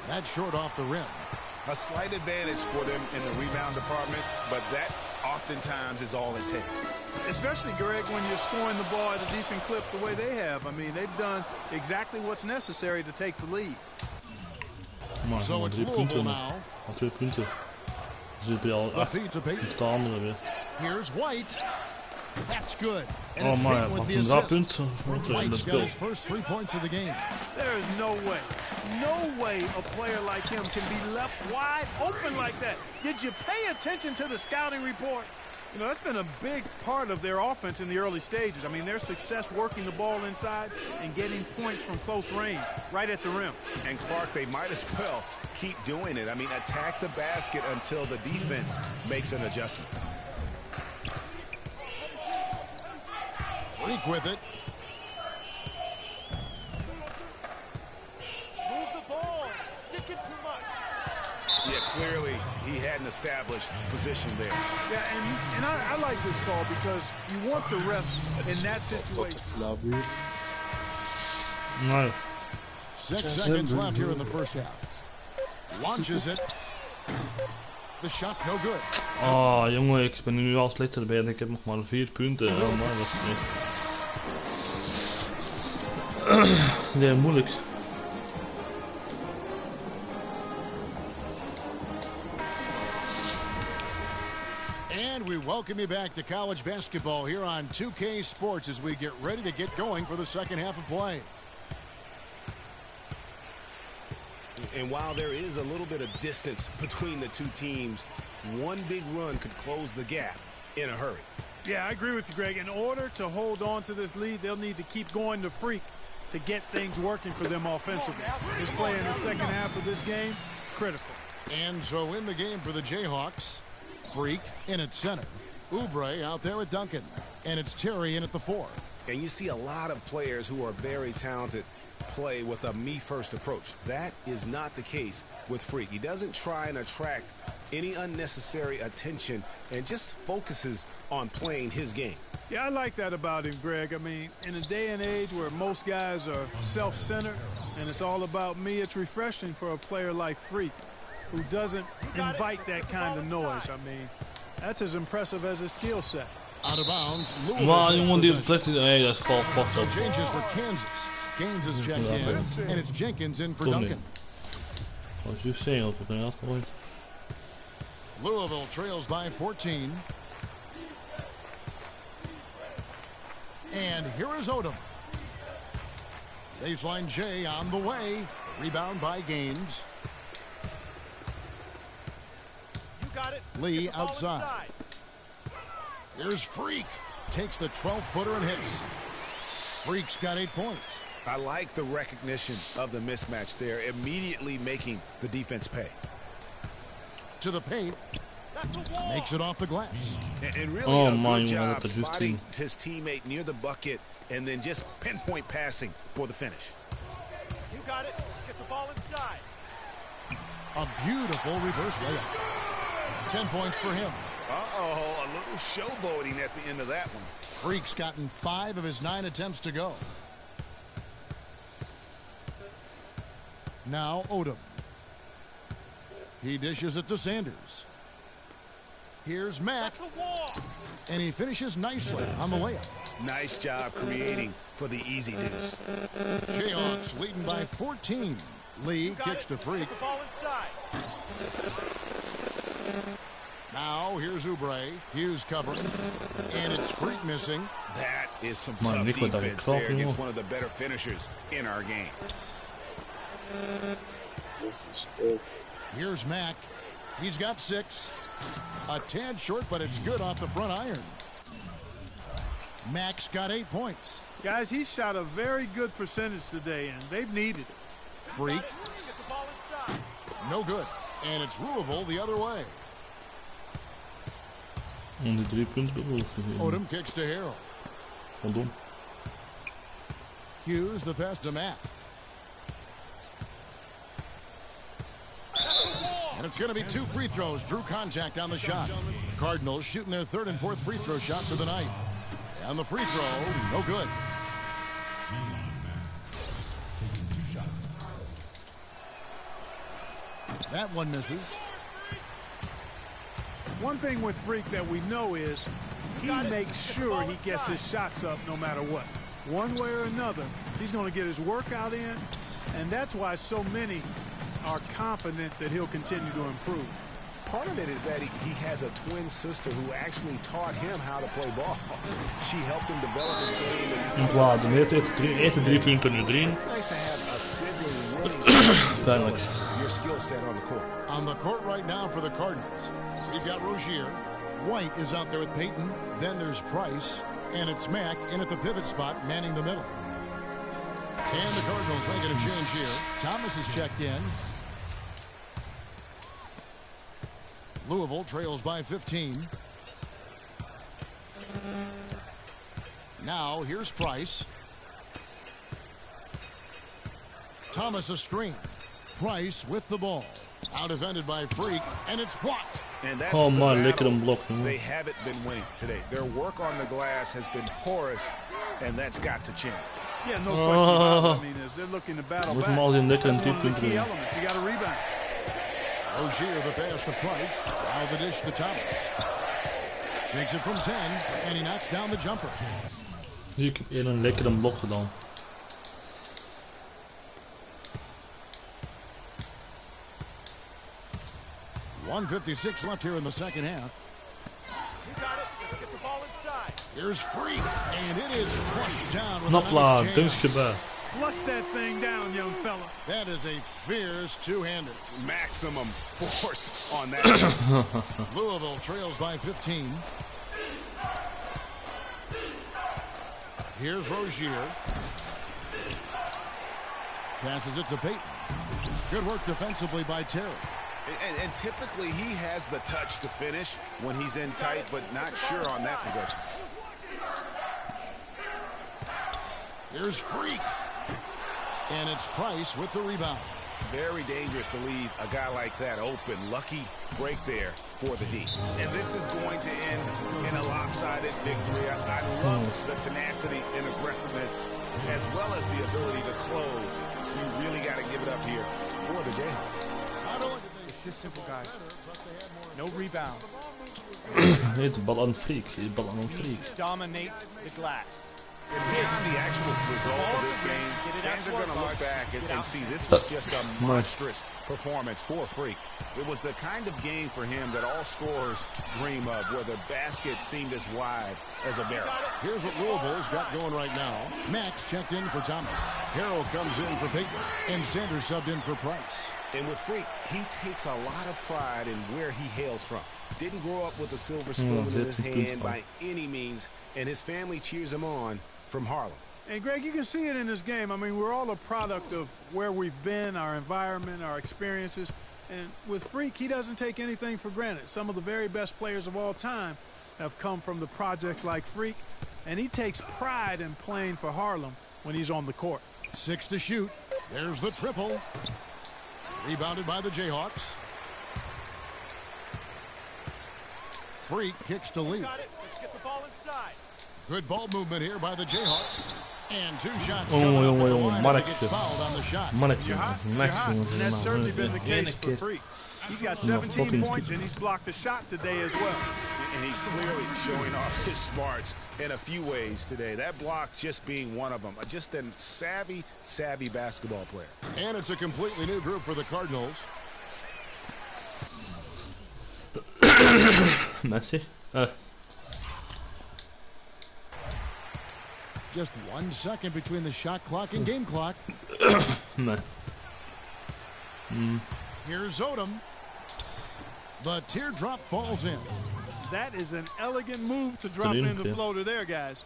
That's short off the rim. A slight advantage for them in the rebound department, but that oftentimes is all it takes. Especially, Greg, when you're scoring the ball at a decent clip the way they have. I mean, they've done exactly what's necessary to take the lead. Maar So it's 3 Louisville punten. now. Maar 2 punten. Dus heb je al The feed to Payton. de andere weer. Here's White. That's good. And Oh it's my, Payton with wat the een assist. raadpunt. White's Dat got his goal. first 3 points of the game. There is no way a player like him can be left wide open like that. Did you pay attention to the scouting report? You know, that's been a big part of their offense in the early stages. I mean, their success working the ball inside and getting points from close range, right at the rim. And Clark, they might as well keep doing it. I mean, attack the basket until the defense makes an adjustment. Freak with it. Move the ball. Stick it too much. Yeah, clearly he hadn't established position there. Yeah, and I like this call because you want the refs in that situation. Nee. 6 seconds left here in the first half. Launches it. The shot no good. Oh jongen, ik ben nu al slechter erbij en ik heb nog maar 4 punten. Oh man, dat is niet. Nee, moeilijk. And we welcome you back to college basketball here on 2K Sports as we get ready to get going for the second half of play. And while there is a little bit of distance between the two teams, one big run could close the gap in a hurry. Yeah, I agree with you, Greg. In order to hold on to this lead, they'll need to keep going to Freak to get things working for them offensively. His play in the second half of this game, critical. And so in the game for the Jayhawks, Freak in at center. Oubre out there at Duncan. And it's Terry in at the 4. And you see a lot of players who are very talented play with a me-first approach. That is not the case with Freak. He doesn't try and attract any unnecessary attention and just focuses on playing his game. Yeah, I like that about him, Greg. I mean, in a day and age where most guys are self-centered and it's all about me, it's refreshing for a player like Freak who doesn't invite that kind of noise. I mean, that's as impressive as his skill set. Out of bounds. Maar jongen die plek, nee, dat is vast So op. changes for Kansas. Gaines is checked in, and it's Jenkins in for Duncan. Wat je saying, op een uitgooid. Louisville trails by 14. And here is Odom. Baseline J on the way. Rebound by Gaines. You got it. Lee Get the ball outside. Here's Freak. Takes the 12-footer and hits. Freak's got 8 points. I like the recognition of the mismatch there, immediately making the defense pay. To the paint. Makes it off the glass. And really a good job spotting his teammate near the bucket and then just pinpoint passing for the finish. You got it. Let's get the ball inside. A beautiful reverse layup. 10 points for him. Uh-oh, a little showboating at the end of that one. Freak's gotten 5 of his 9 attempts to go. Now Odom. He dishes it to Sanders. Here's Mack. And he finishes nicely on the layup. Nice job creating for the easy deuce. Jayhawks leading by 14. Lee kicks to Freak. The ball inside. Now here's Oubre. Hughes covering. And it's Freak missing. That is some tough defense there against one of the better finishers in our game. Here's Mack. He's got 6. A tad short, but it's good off the front iron. Mack's got 8 points. Guys, he shot a very good percentage today, and they've needed it. Freak. No good. And it's Louisville the other way. Odom kicks to Harrell. Hughes the pass to Mack. And it's going to be 2 free throws. Drew contact on the shot. Cardinals shooting their 3rd and 4th free throw shots of the night. And the free throw, no good. That one misses. One thing with Freak that we know is he makes sure he gets his shots up no matter what. One way or another, he's going to get his workout in, and that's why so many are confident that he'll continue to improve. Part of it is that he has a twin sister who actually taught him how to play ball. She helped him develop his game. Wow, de eerste 3 punten nu 3. Nice to have a sibling willing to develop your skill set on the court. On the court right now for the Cardinals, we've got Rozier. White is out there with Payton. Then there's Price. And it's Mack in at the pivot spot, manning the middle. And the Cardinals making a change here. Thomas is checked in. Louisville trails by 15. Now here's Price. Thomas a screen. Price with the ball. Out defended by Freak, and it's blocked. And that's they haven't been winning today. Their work on the glass has been porous, and that's got to change. Yeah, no question about it. I mean, as they're looking to battle back, that's one of the key elements. You got to rebound. Rozier the pass to Price. Now the dish to Thomas. Takes it from 10, and he knocks down the jumper. Hier heb ik een lekkere blok gedaan. .156 left here in the second half. You got it. Let's get the ball inside. Here's Freak, and it is flushed down with Knopla, a nice jam. Flush that thing down, young fella. That is a fierce two-hander. Maximum force on that. Louisville trails by 15. Here's Rozier. Passes it to Payton. Good work defensively by Terry. And typically he has the touch to finish when he's in tight, but not sure on that possession. Here's Freak. And it's Price with the rebound. Very dangerous to leave a guy like that open. Lucky break there for the D. And this is going to end in a lopsided victory. I love the tenacity and aggressiveness as well as the ability to close. You really got to give it up here for the Jayhawks. It's just simple, guys. No rebounds. Heet bal aan Freak. Bal aan Freak. Dominate the glass. Beyond the actual result of this game, fans are going to look back and see this was just a monstrous performance for Freak. It was the kind of game for him that all scorers dream of, where the basket seemed as wide as a barrel. Here's what Louisville's got going right now. Max checked in for Thomas. Harrell comes in for Payton. And Sanders subbed in for Price. And with Freak, he takes a lot of pride in where he hails from. Didn't grow up with a silver spoon in his hand by any means, and his family cheers him on from Harlem. And Greg, you can see it in this game. I mean, we're all a product of where we've been, our environment, our experiences. And with Freak, he doesn't take anything for granted. Some of the very best players of all time have come from the projects like Freak, and he takes pride in playing for Harlem when he's on the court. 6 to shoot. There's the triple. Rebounded by the Jayhawks. Freak kicks to Lee. Got it. Let's get the ball inside. Good ball movement here by the Jayhawks. And 2 shots coming up at the line as he gets fouled on the shot. You're hot. And that's certainly been the case for Freak. He's got 17 points, and he's blocked a shot today as well. And he's clearly showing off his smarts in a few ways today. That block just being one of them. Just a savvy basketball player. And it's a completely new group for the Cardinals. Merci. Just 1 second between the shot clock and game clock. Here's Odom. The teardrop falls in. That is an elegant move to drop in the floater there, guys.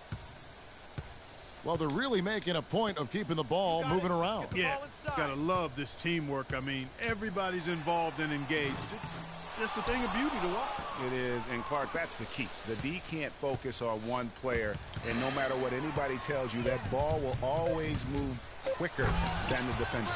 Well, they're really making a point of keeping the ball moving around. Yeah, gotta love this teamwork. I mean, everybody's involved and engaged. It's just a thing of beauty to watch. It is, and Clark, that's the key. The D can't focus on one player, and no matter what anybody tells you, that ball will always move quicker than the defender.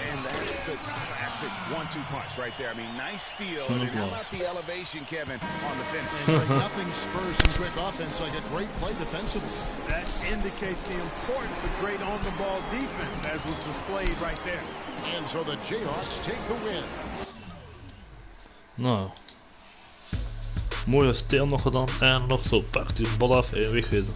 And that's the classic 1-2 punch right there. I mean, nice steal, and how about the elevation, Kevin, on the finish? And nothing spurs some quick offense like a great play defensively. That indicates the importance of great on-the-ball defense, as was displayed right there. And so the Jayhawks take the win. Nou, mooie steel nog gedaan en nog zo pakt die bal af en wegwezen.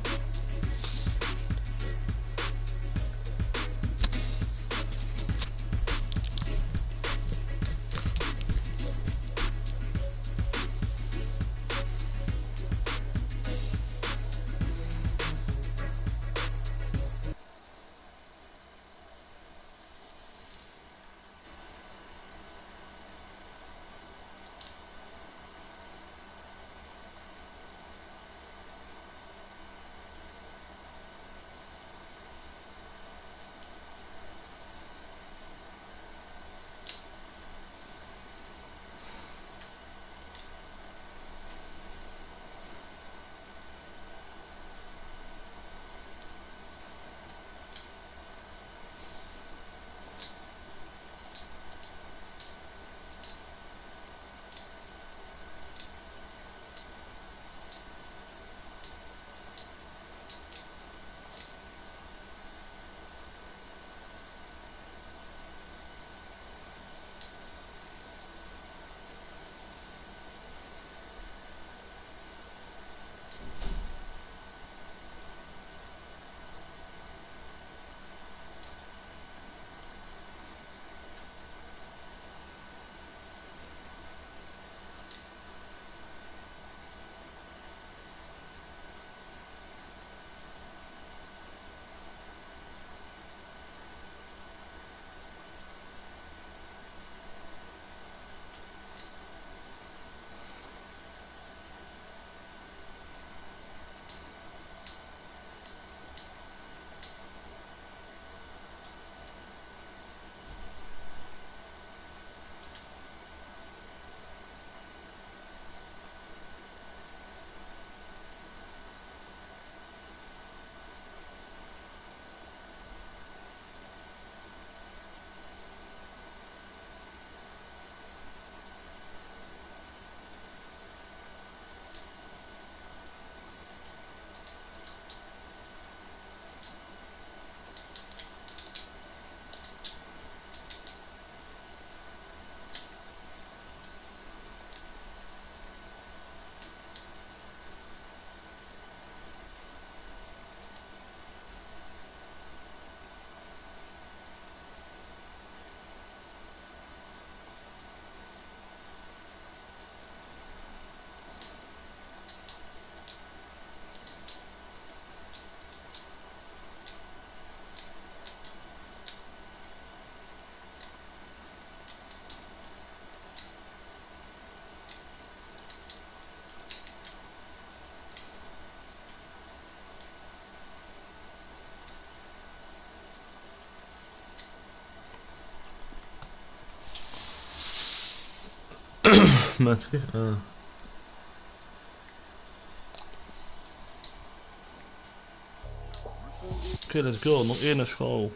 Oké, let's go. Nog één naar school.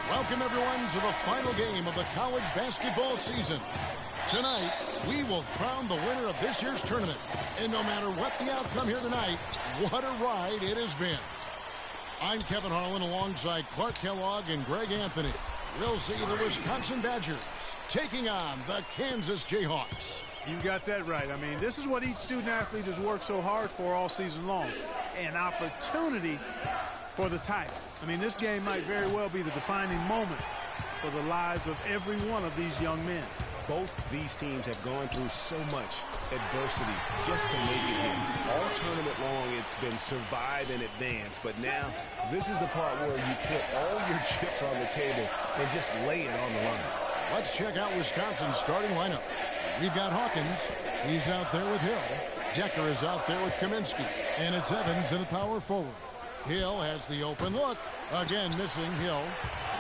Welcome everyone to the final game of the college basketball season. Tonight, we will crown the winner of this year's tournament. And no matter what the outcome here tonight, what a ride it has been. I'm Kevin Harlan alongside Clark Kellogg and Greg Anthony. We'll see the Wisconsin Badgers taking on the Kansas Jayhawks. You got that right. I mean, this is what each student athlete has worked so hard for all season long. An opportunity for the title. I mean, this game might very well be the defining moment for the lives of every one of these young men. Both these teams have gone through so much adversity just to make it here. All tournament long, it's been survive and advance. But now, this is the part where you put all your chips on the table and just lay it on the line. Let's check out Wisconsin's starting lineup. We've got Hawkins. He's out there with Hill. Decker is out there with Kaminsky. And it's Evans in the power forward. Hill has the open look. Again, missing Hill.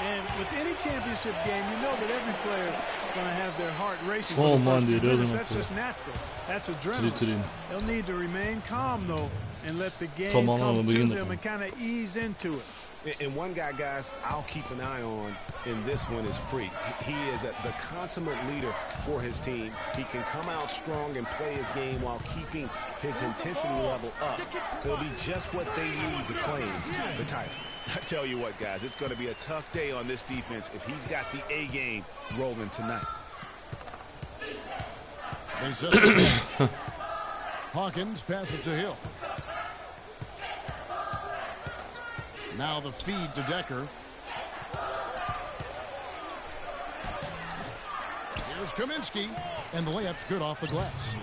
And with any championship game, you know that every player is going to have their heart racing for the first few minutes. That's just natural. That's adrenaline. They'll need to remain calm, though, and let the game come to them and kind of ease into it. And one guy, guys, I'll keep an eye on in this one is Freak. He is the consummate leader for his team. He can come out strong and play his game while keeping his intensity level up. It'll be just what they need to claim the title. I tell you what, guys, it's going to be a tough day on this defense if he's got the A game rolling tonight. They set the Hawkins passes to Hill. Now the feed to Decker. Here's Kaminsky, and the layup's good off the glass.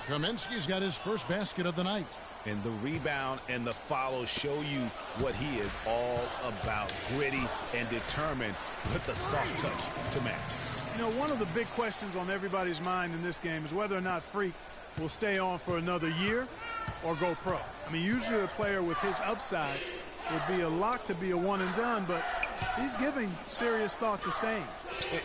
Kaminsky's got his first basket of the night. And the rebound and the follow show you what he is all about. Gritty and determined with the soft touch to match. You know, one of the big questions on everybody's mind in this game is whether or not Freak will stay on for another year or go pro. I mean, usually a player with his upside would be a lock to be a one and done, but he's giving serious thought to staying.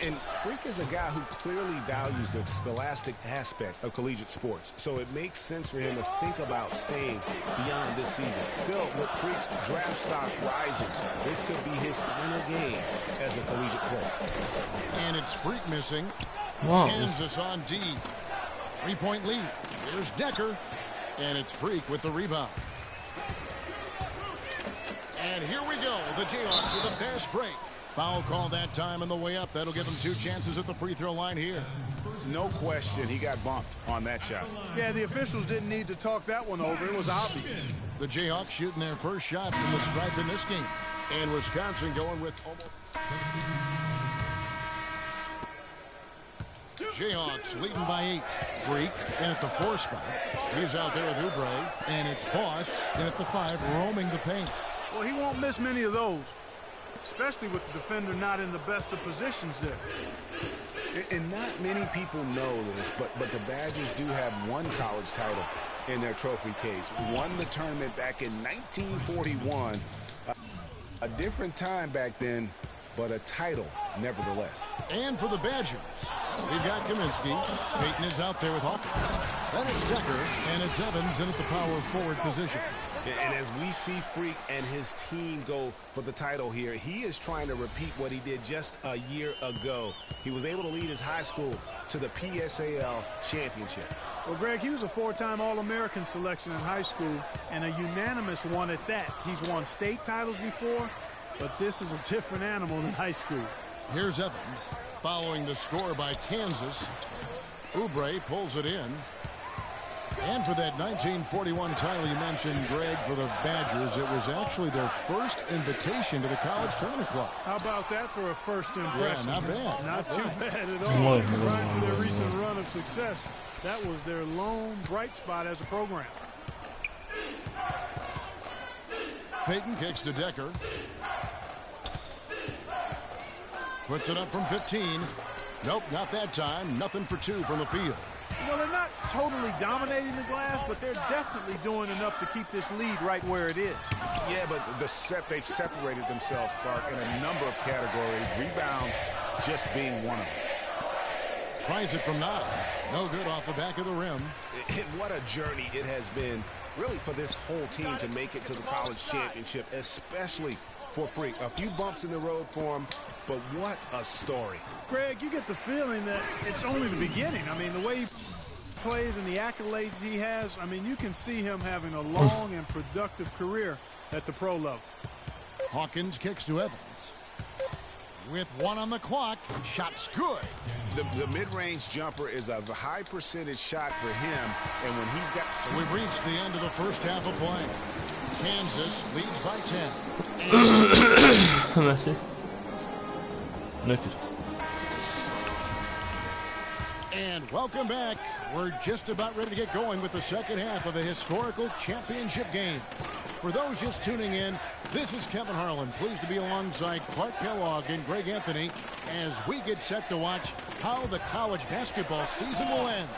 And Freak is a guy who clearly values the scholastic aspect of collegiate sports, so it makes sense for him to think about staying beyond this season. Still, with Freak's draft stock rising, this could be his final game as a collegiate player. And it's Freak missing. Wow. Kansas on D. 3-point lead. Here's Decker, and it's Freak with the rebound. And here we go. The Jayhawks with a fast break. Foul call that time on the way up. That'll give him 2 chances at the free throw line here. No question he got bumped on that shot. Yeah, the officials didn't need to talk that one over. It was obvious. The Jayhawks shooting their first shot from the stripe in this game. And Wisconsin going with almost... Jayhawks leading by 8. Freak in at the 4 spot. He's out there with Oubre. And it's Voss in at the 5, roaming the paint. Well, he won't miss many of those, especially with the defender not in the best of positions there. And not many people know this, but the Badgers do have one college title in their trophy case. Won the tournament back in 1941. A different time back then, but a title nevertheless. And for the Badgers, we've got Kaminsky. Peyton is out there with Hawkins. Then it's Decker, and it's Evans in at the power forward position. And as we see Freak and his team go for the title here, he is trying to repeat what he did just a year ago. He was able to lead his high school to the PSAL championship. Well, Greg, he was a 4-time All-American selection in high school, and a unanimous one at that. He's won state titles before, but this is a different animal than high school. Here's Evans following the score by Kansas. Oubre pulls it in. And for that 1941 title you mentioned, Greg, for the Badgers, it was actually their first invitation to the College Tournament Club. How about that for a first impression? Yeah, not bad. Not too bad at all. Prior to their recent run of success, that was their lone bright spot as a program. Payton kicks to Decker. Puts it up from 15. Nope, not that time. Nothing for two from the field. Well, they're not totally dominating the glass, but they're definitely doing enough to keep this lead right where it is. Yeah, but they've separated themselves, Clark, in a number of categories. Rebounds just being one of them. Tries it from 9. No good off the back of the rim. And what a journey it has been, really, for this whole team to make it to the college championship, especially for Freak. A few bumps in the road for him, but what a story. Greg, you get the feeling that it's only the beginning. I mean, the way he plays and the accolades he has, I mean, you can see him having a long and productive career at the pro level. Hawkins kicks to Evans. With 1 on the clock, shot's good. The mid-range jumper is a high percentage shot for him, and when he's got... So we've reached the end of the first half of play. Kansas leads by 10. Merci. Lekker. And welcome back. We're just about ready to get going with the second half of a historical championship game. For those just tuning in, this is Kevin Harlan, pleased to be alongside Clark Kellogg and Greg Anthony as we get set to watch how the college basketball season will end.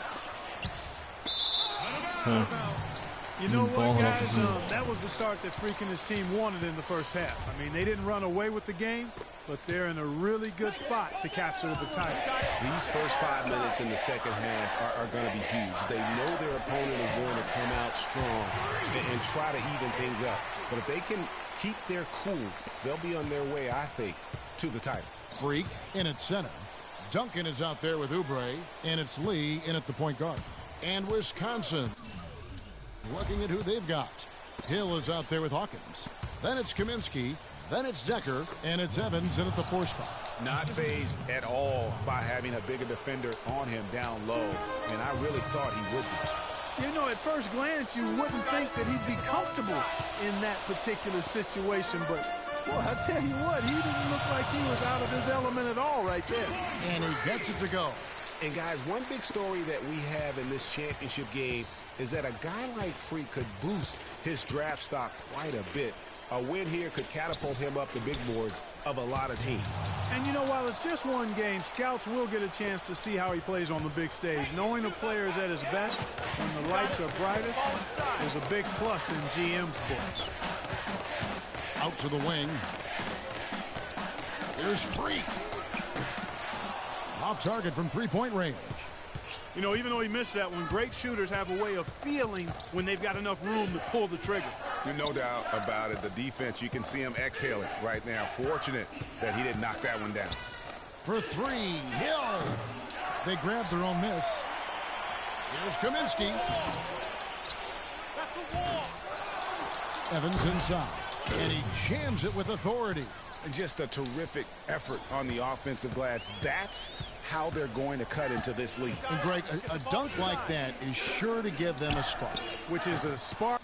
You know what, guys? That was the start that Freak and his team wanted in the first half. I mean, they didn't run away with the game, but they're in a really good spot to capture the title. These first 5 minutes in the second half are going to be huge. They know their opponent is going to come out strong and try to even things up. But if they can keep their cool, they'll be on their way, I think, to the title. Freak in at center. Duncan is out there with Oubre, and it's Lee in at the point guard. And Wisconsin looking at who they've got. Hill is out there with Hawkins. Then it's Kaminsky. Then it's Decker. And it's Evans in at the 4 spot. Not fazed at all by having a bigger defender on him down low. And I really thought he would be. You know, at first glance, you wouldn't think that he'd be comfortable in that particular situation. But, well, I tell you what, he didn't look like he was out of his element at all right there. And he gets it to go. And, guys, one big story that we have in this championship game is that a guy like Freak could boost his draft stock quite a bit. A win here could catapult him up the big boards of a lot of teams. And, you know, while it's just one game, scouts will get a chance to see how he plays on the big stage. Knowing a player is at his best when the lights are brightest is a big plus in GM's books. Out to the wing. Here's Freak. Off target from 3-point range. You know, even though he missed that one, great shooters have a way of feeling when they've got enough room to pull the trigger. No doubt about it. The defense, you can see him exhaling right now. Fortunate that he didn't knock that one down. For 3, Hill. They grabbed their own miss. Here's Kaminsky. That's the wall. Evans inside. And he jams it with authority. Just a terrific effort on the offensive glass. That's how they're going to cut into this league. And Greg, a dunk like that is sure to give them a spark. Which is a spark.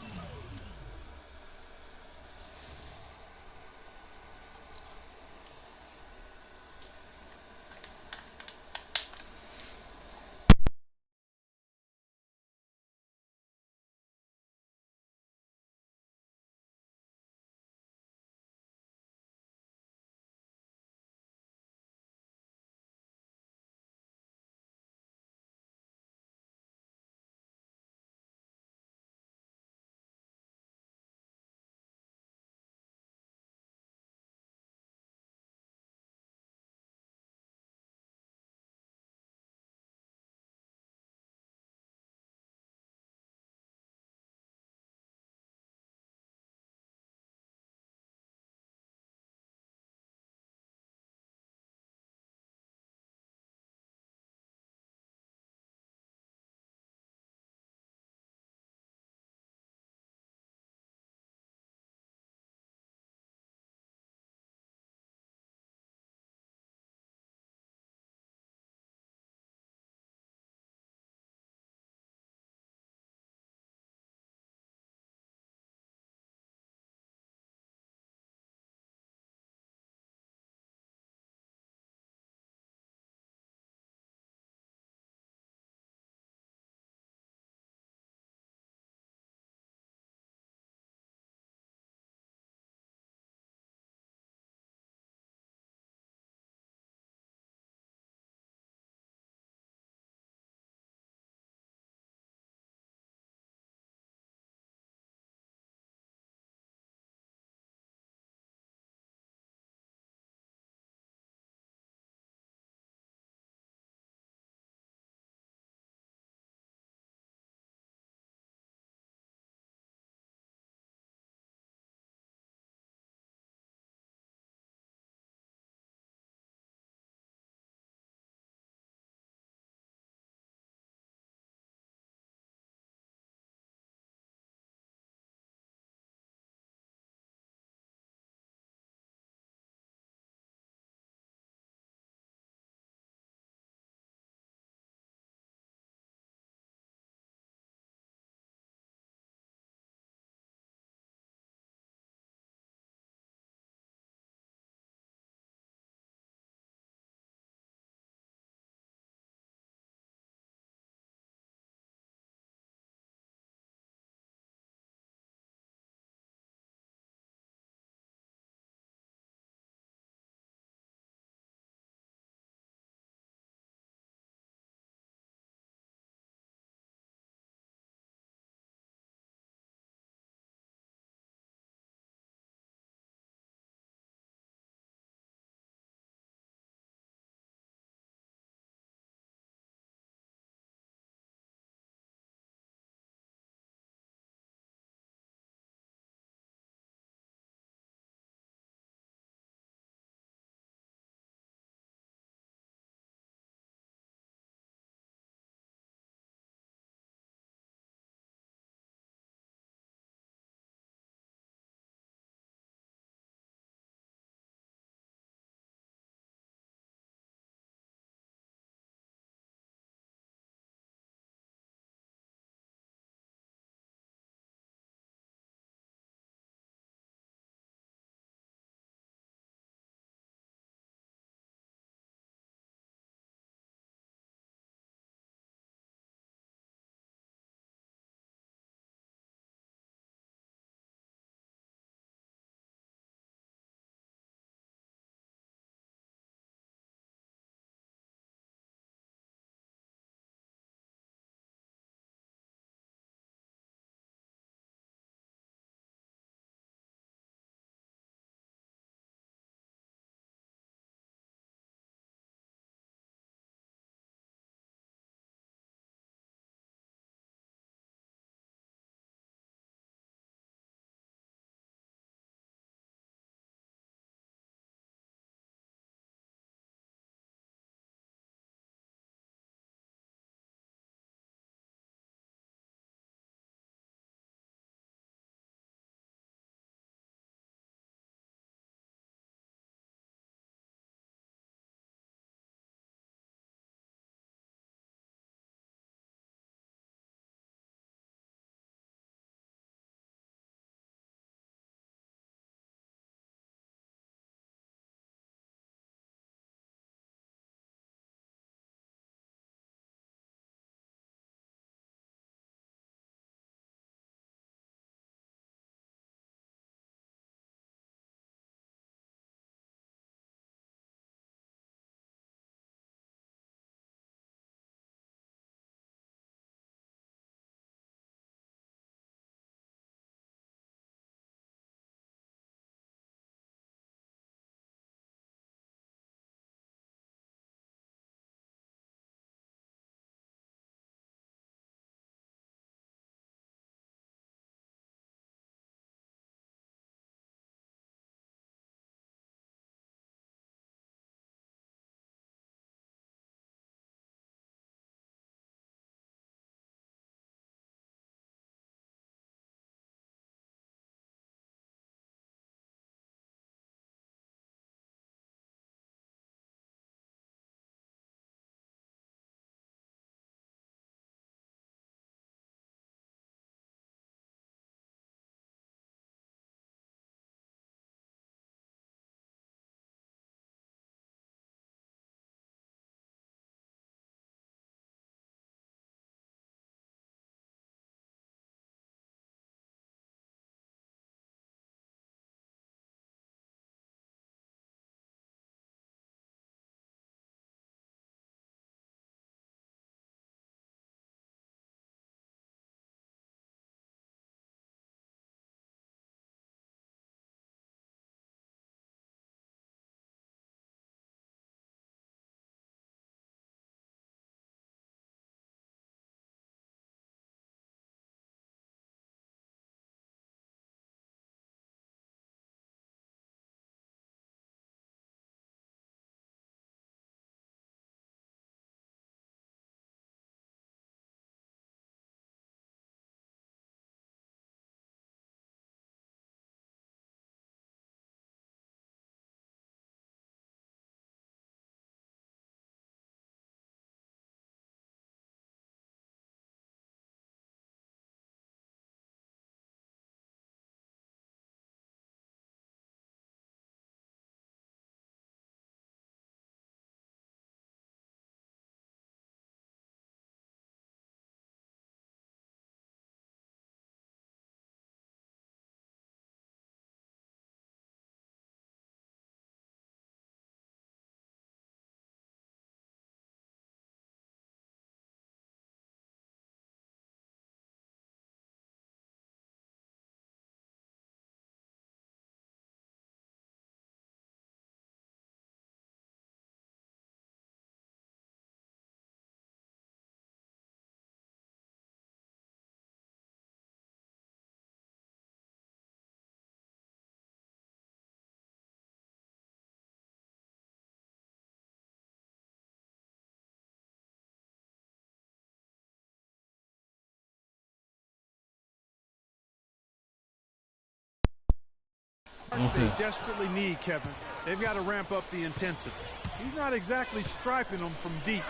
They desperately need, Kevin. They've got to ramp up the intensity. He's not exactly striping them from deep.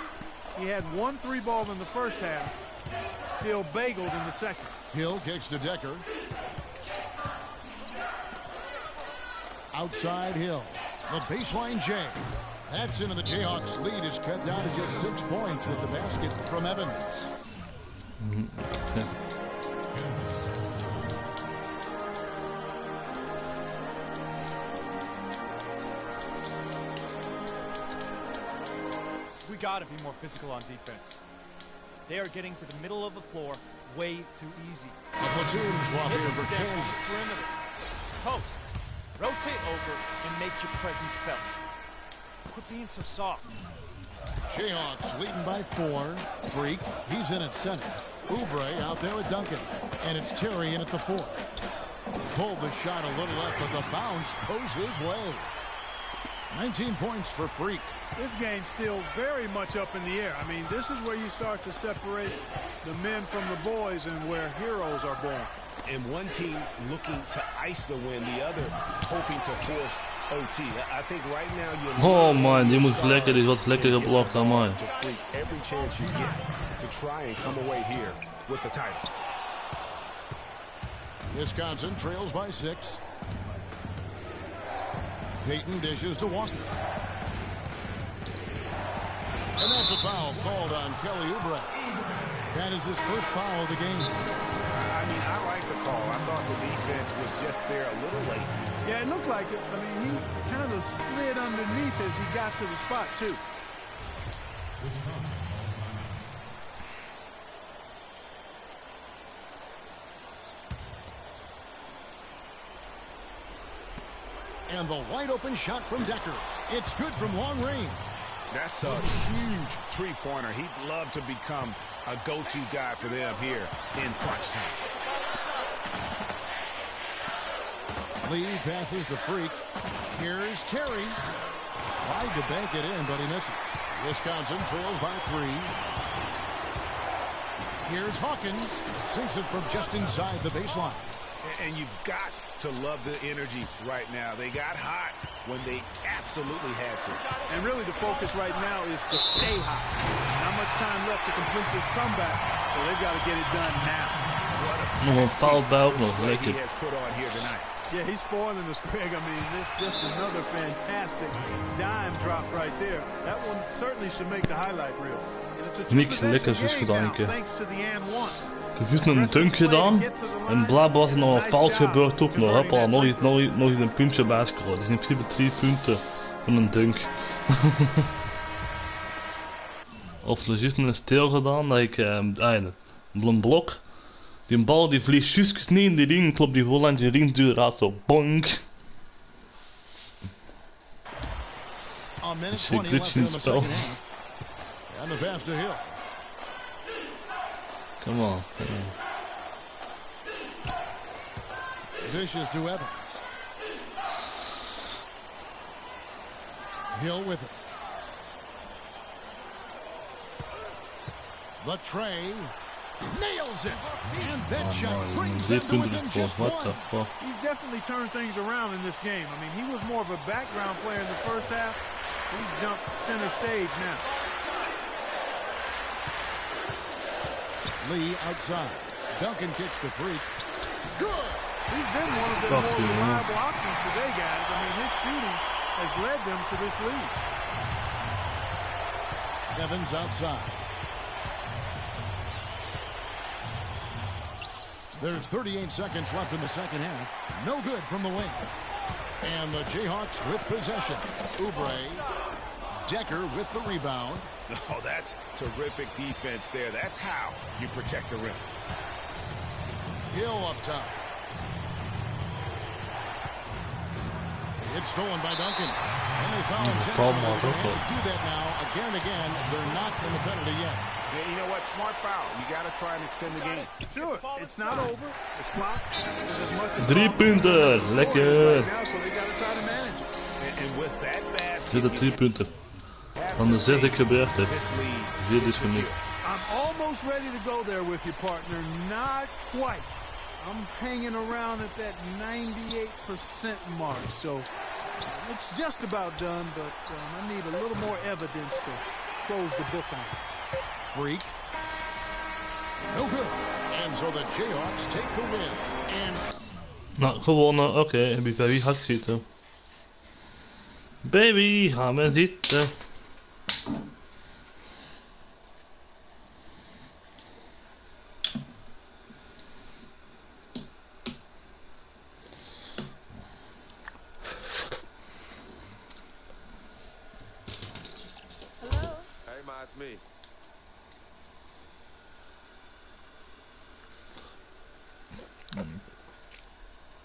He had 1 3-ball in the first half, still bageled in the second. Hill kicks to Decker. Outside Hill. The baseline J. That's into the Jayhawks. Lead is cut down to just 6 points with the basket from Evans. We gotta be more physical on defense. They are getting to the middle of the floor way too easy. A platoon swap here for Kansas. Perimeter. Posts. Rotate over and make your presence felt. Quit being so soft. Jayhawks leading by 4. Freak, he's in at center. Oubre out there at Duncan. And it's Terry in at the 4. Pulled the shot a little up, but the bounce goes his way. 19 points for Freak. This game's still very much up in the air. I mean, this is where you start to separate the men from the boys and where heroes are born. And one team looking to ice the win, the other hoping to force OT. I think right now oh man, die moet lekker, die wordt lekker geblokt aan mij. Every chance you get to try and come away here with the title. Wisconsin trails by 6. Peyton dishes to Walker. And that's a foul called on Kelly Oubre. That is his first foul of the game. I mean, I like the call. I thought the defense was just there a little late. Yeah, it looked like it. I mean, he kind of slid underneath as he got to the spot, too. And the wide open shot from Decker. It's good from long range. That's a huge three-pointer. He'd love to become a go-to guy for them here in crunch time. Lee passes to Freak. Here's Terry. Tried to bank it in, but he misses. Wisconsin trails by 3. Here's Hawkins. Sinks it from just inside the baseline. And you've got to love the energy right now. They got hot when they absolutely had to. And really the focus right now is to stay hot. Not much time left to complete this comeback, so they've got to get it done now. Nog een foutbal, nog lekker. He has put on here tonight. Yeah, he's spoiling us, Craig. I mean, this just another fantastic dime drop right there. That one certainly should make the highlight reel. And it's a Niks lekkers is gedaan. thanks to the and one. Ik heb een dunk gedaan en blijkbaar was er nog een fout gebeurd ook nog. Hoppa, nog iets een puntje bijscoren. Dus in principe 3 punten van een dunk. Of er is een steel gedaan dat ik een blok. Die bal die vliegt juist niet in die ring, klopt die vol aan die ring duur uit zo bonk. Dus ik glitch in het spel. And the pass to Hill. Come on. Dishes to Evans. Hill with it. The tray. Nails it. And that shot brings them to within just 1. He's definitely turned things around in this game. I mean, he was more of a background player in the first half. He jumped center stage now. Lee outside. Duncan kicks the Freak. Good. He's been one of the more reliable options today, guys. I mean, his shooting has led them to this lead. Evans outside. There's 38 seconds left in the second half. No good from the wing. And the Jayhawks with possession. Oubre. Decker with the rebound. Oh, that's terrific defense there. That's how you protect the rim. Hill up top. It's stolen by Duncan. And they foul intentionally. They have to do that now again and again. They're not in the penalty yet. Yeah, you know what? Smart foul. You got to try and extend the game. Sure. It's not over. The clock is as much as 3 punten. Lekker. Right now, so they got to try to manage it. And with that basket, Zitten 3 punten. Van de 6 ik gebeurd heb. 4 is voor niks. I'm almost ready to go there with you, partner. Not quite. I'm hanging around at that 98% mark, so it's just about done, but I need a little more evidence to close the book on it. Freak. No good. And so the Jayhawks take the win. And nou, gewonnen. Oké, baby gaat zitten. Baby, gaan we zitten. Me.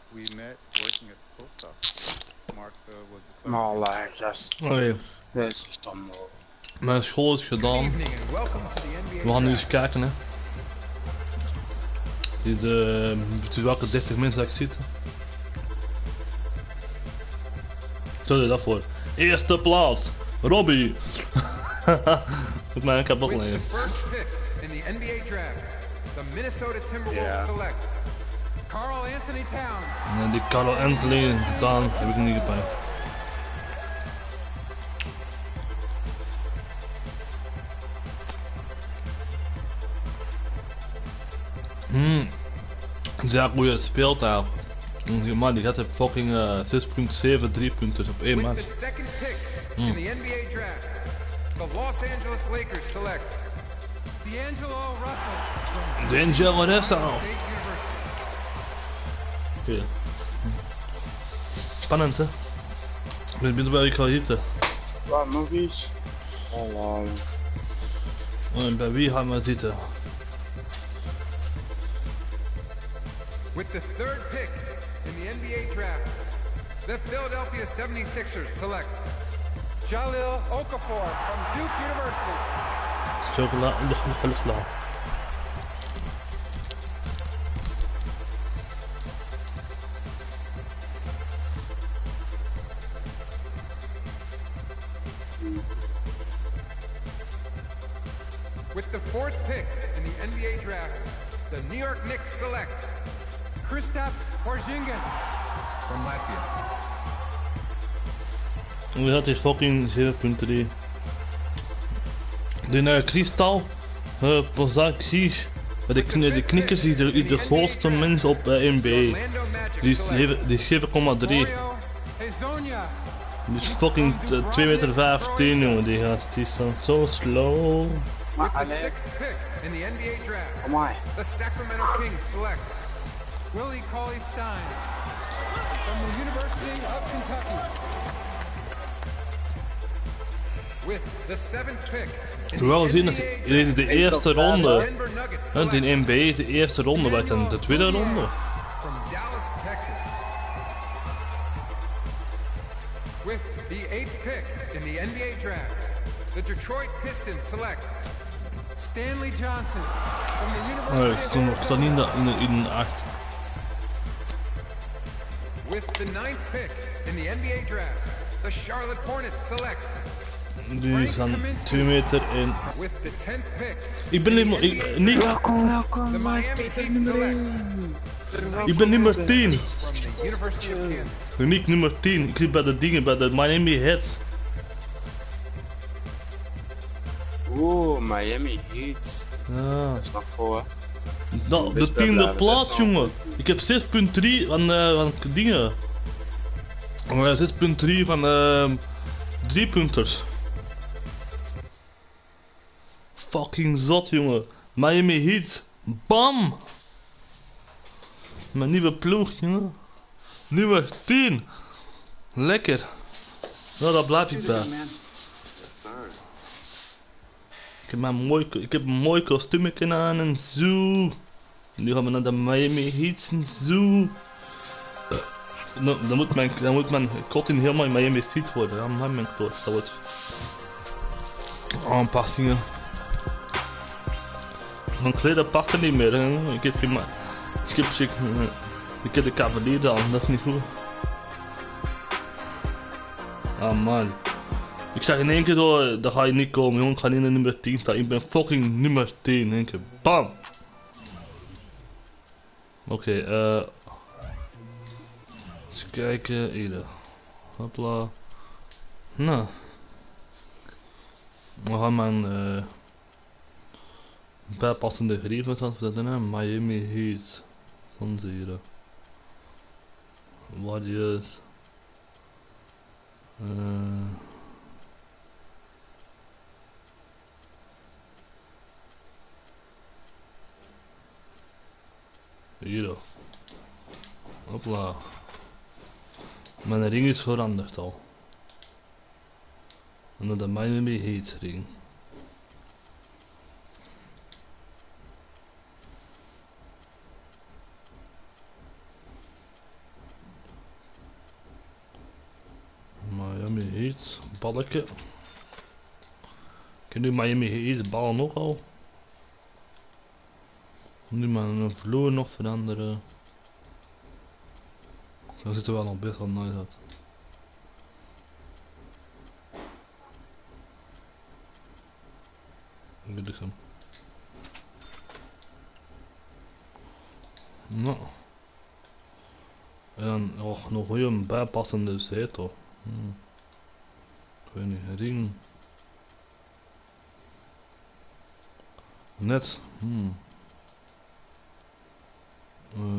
We met working at the post office. Mark was the clerk. Nou, yes. Oh ja. Deze is dan. Mijn school is gedaan. We gaan nu eens kijken, hè. Het is welke 30 mensen dat ik zit. Stel je dat voor. Eerste plaats, Robbie. Goed man, ik heb nog liggen. In the NBA draft, the Minnesota Timberwolves select Carl Anthony Towns. En die Carl Anthony Towns heb ik niet gepakt. Zeer goede speeltaal. Man, die gaat op fucking 6.7 3-punters op 1 match. With the second pick in the NBA draft, the Los Angeles Lakers select D'Angelo Russell. D'Angelo Russell. Oké. Spannend, hè? Ik ben benieuwd waar ik ga zitten. Wat, nog iets? Oh, en bij wie gaan we zitten? With the third pick in the NBA draft, the Philadelphia 76ers select Jahlil Okafor from Duke University. Chocola, luchtla. With the fourth pick in the NBA draft, the New York Knicks select Kristaps Porzingis from Latvia. We hadden fucking 7.3. De Kristal, Porzingis, de knikkers is de grootste mens op NBA. Die is 7,3. Die is fucking 2,15 meter jongen, die gast. Die is dan zo slow. With the sixth pick in the NBA draft, the Sacramento Kings select Willie Cauley-Stein from the University of Kentucky. With the seventh pick in the NBA draft, de eerste ronde. In NBA is de eerste ronde, wat dan de tweede ronde? From Dallas, Texas. With the eighth pick in the NBA draft, the Detroit Pistons select Stanley Johnson from the University of Ik sta niet in de 8. With the ninth pick in the NBA draft, the Charlotte Hornets select Die zijn 2 meter en... With the 10th pick, Ik ben niet... the Miami Heat select Ik ben nummer 10. from the University of Kansas. Niet nummer 10. Ik zit bij de dingen, bij de Miami Heat. Oeh, Miami Heat. Ja. Dat is nog voor. Nou, de 10e plaats, jongen. Ik heb 6.3 van dingen. 6.3 van 3-punters. Fucking zot, jongen. Miami Heat. Bam! Mijn nieuwe ploeg, jongen. Nummer 10. Lekker. Nou, daar blijf ik bij. Ik heb een mooi kostuumje aan en zo. Nu gaan we naar de Miami Heat en zo. Dan moet mijn cotton helemaal in Miami Heat worden. Dan heb mijn kloot. Dat wordt aanpassingen. Mijn kleden passen niet meer. Hè. Ik heb de cavalier aan, dat is niet goed. Ah man. Ik zeg in één keer zo, dat ga je niet komen jongen, ik ga niet in de nummer 10 staan. Ik ben fucking nummer 10 in één keer. Bam! Oké, eens kijken, hier. Hopla. Nou. We gaan mijn bijpassende grieven zetten, hè. Miami Heat. Zonzieren. Warriors. Hier. Hopla. Mijn ring is veranderd al. En dan de Miami Heat ring. Miami Heat, balken. Ik heb nu Miami Heat ballen nog al. Nu mijn vloer nog veranderen. Dat ziet er wel nog best wel nice uit. Dit is hem. Nou. En dan nog een goede bijpassende zetel. Ik weet niet, ring. Net.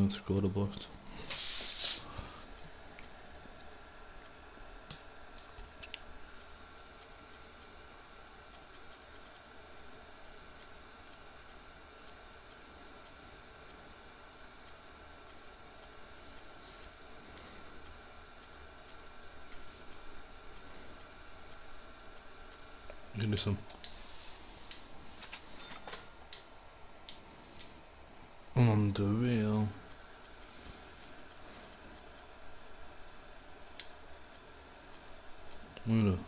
Scorebord. Dit is hem. On the wheel. Moeilijk.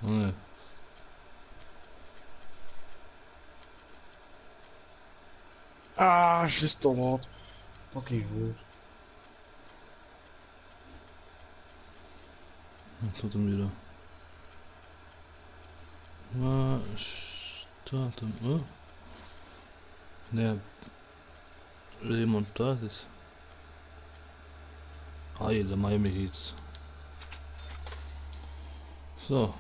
Oh nee. Ah, is te laat. Fucking goed. Wat staat hem hier? Waar staat hem? Oh? Nee. Remontages. Ah hier, de Miami Heat. Zo.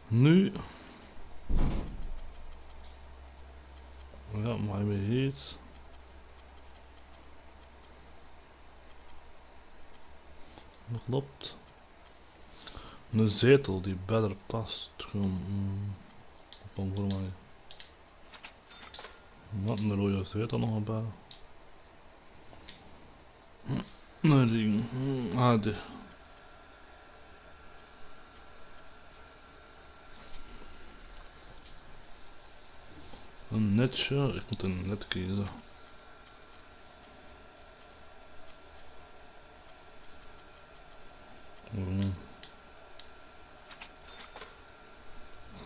Nu. Ja, Miami Heat. Dat klopt. Een zetel die beter past. Gewoon. Van voor mij. Wat een rode zetel nog erbij. Een ring. Ah, dit. Een netje. Ik moet een net kiezen.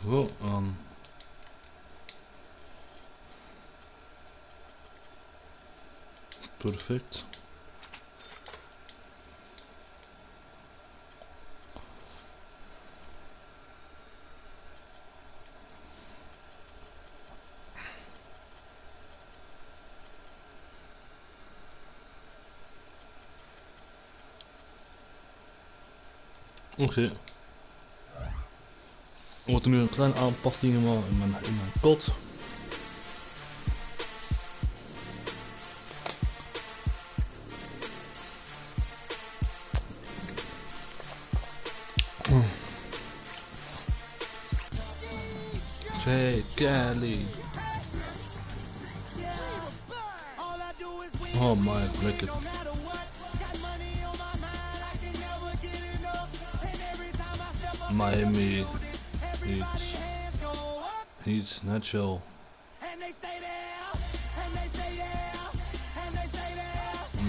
Zo aan. Perfect. Oké. We moeten nu een kleine aanpassing maken in mijn kot. Hey Kelly. Oh my, lekker. Miami Heat natural.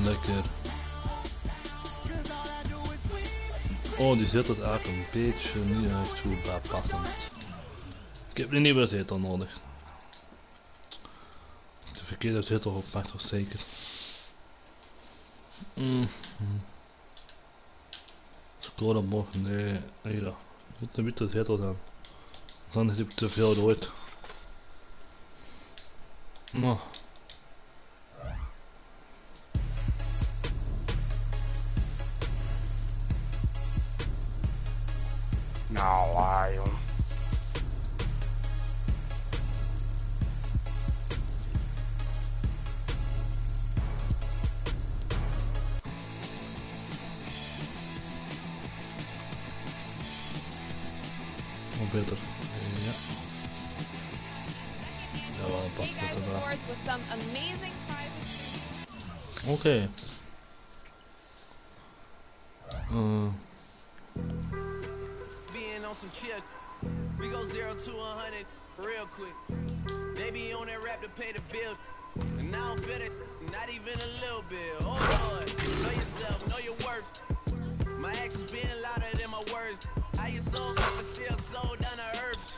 Lekker. Oh, die zit het eigenlijk een beetje niet echt goed bijpassend. Ik heb een nieuwe zetel nodig. De verkeerde zetel opmaakt toch zeker. Scorebord, nee, hier. Het moet een witte zetel zijn. Dan is het te veel rood. Nou. Nou, joh. Nog beter. Ja. Ja, wel past het erbij. Oké. Being on some chill, we go 0 to 100 real quick. Maybe on that rap to pay the bills, and I don't feel it, not even a little bit. Oh Lord, know yourself, know your worth. My actions being louder than my words. I get so but still so down to earth.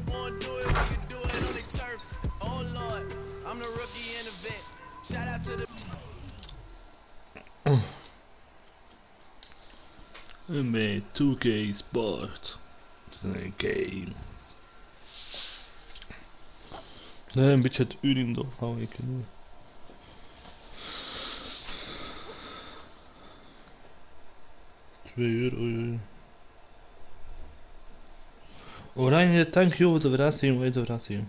Wanna do it, we can do it on the turf. Oh Lord, I'm the rookie and the vet. Shout out to the NBA 2K Sport. Dat is een game. Nee, een beetje het uur in de hou ik nu. €2, oei. Oranje, dankjewel voor de verrassing, weet de verrassing.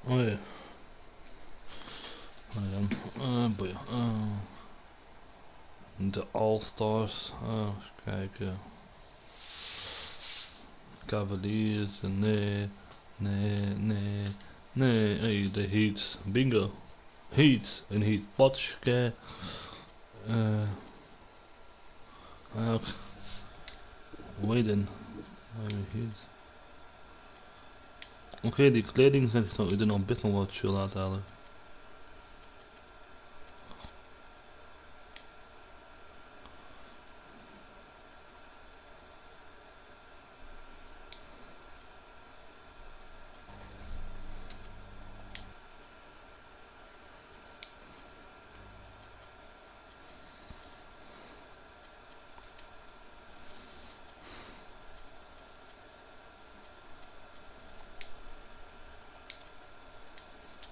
Oh ja. Boeien. De All-Stars. Even kijken. Cavaliers. Nee. Hey, de Heats. Bingo. Heats. Een Heat. Patschke. Widen. Oké, die kleding zijn toch er nog best wel wat chill uithalen.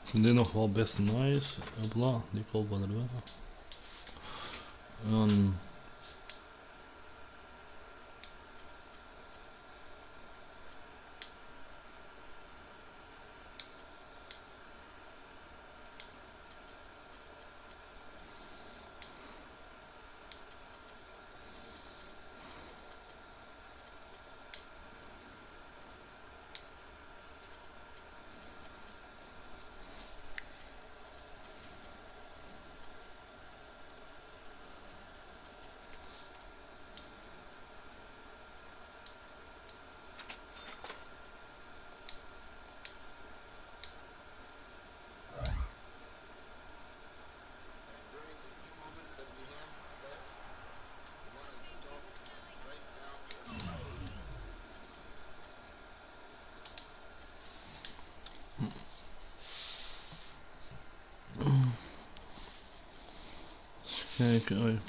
Ik vind dit nog wel best nice. Bla, die komt wel erbij. Kijk, oi.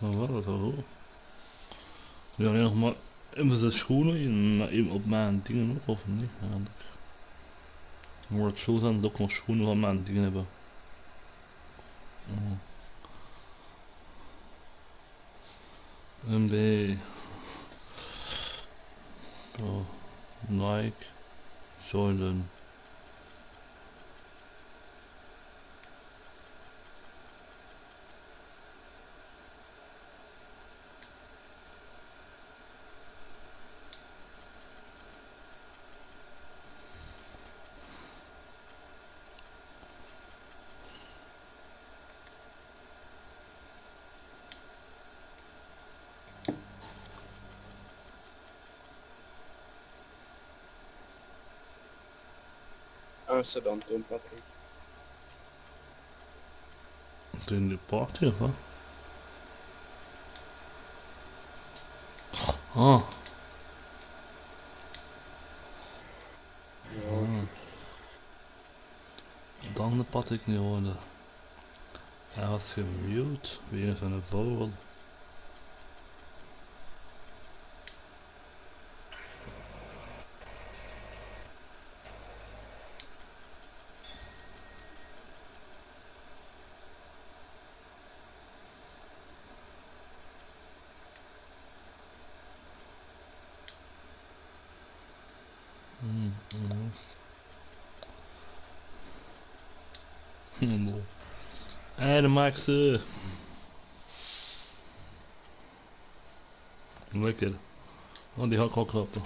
Nou, wat zo. Ja, alleen nog maar even de schoenen op mijn dingen ook, of niet? Eigenlijk. Dan wordt het zo zijn dat ik nog schoenen van mijn dingen hebben. MB. Oh, Nike. Jordan. Rustig dan doen, Patrick. In de party of wat? Ah. Ja. Dan de Patrick niet hoorde. Hij was gemute, weer van een vogel. En dan maak ze. Lekker. Oh, die had ik al klappen.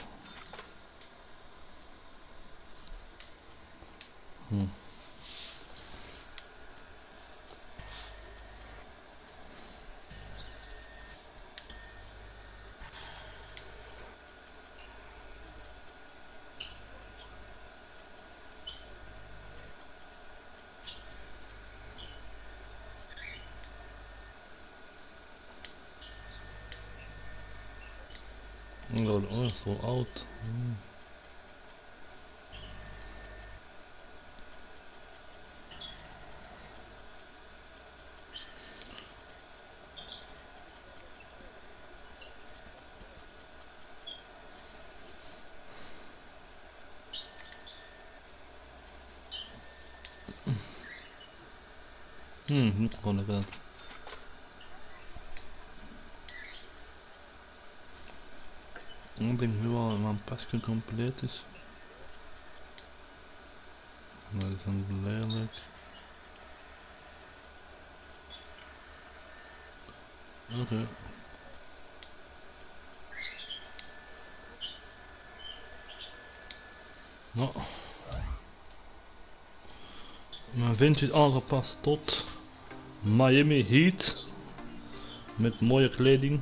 Oh, is zo oud. Niet gewoon de bed. Ik denk nu al mijn pasje compleet is. Dat is dan lelijk. Oké. Nou. Mijn vintje is aangepast tot Miami Heat. Met mooie kleding.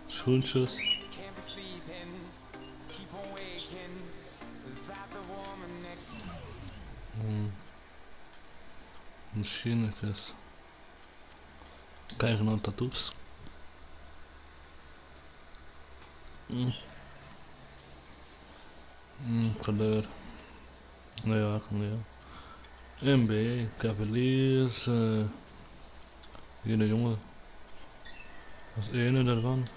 Schoentjes. Misschien even krijgen we tattoos. Kleur. Nou ja, gewoon ja. NBA, Cavaliers. Hier de jongen. Dat is ene daarvan.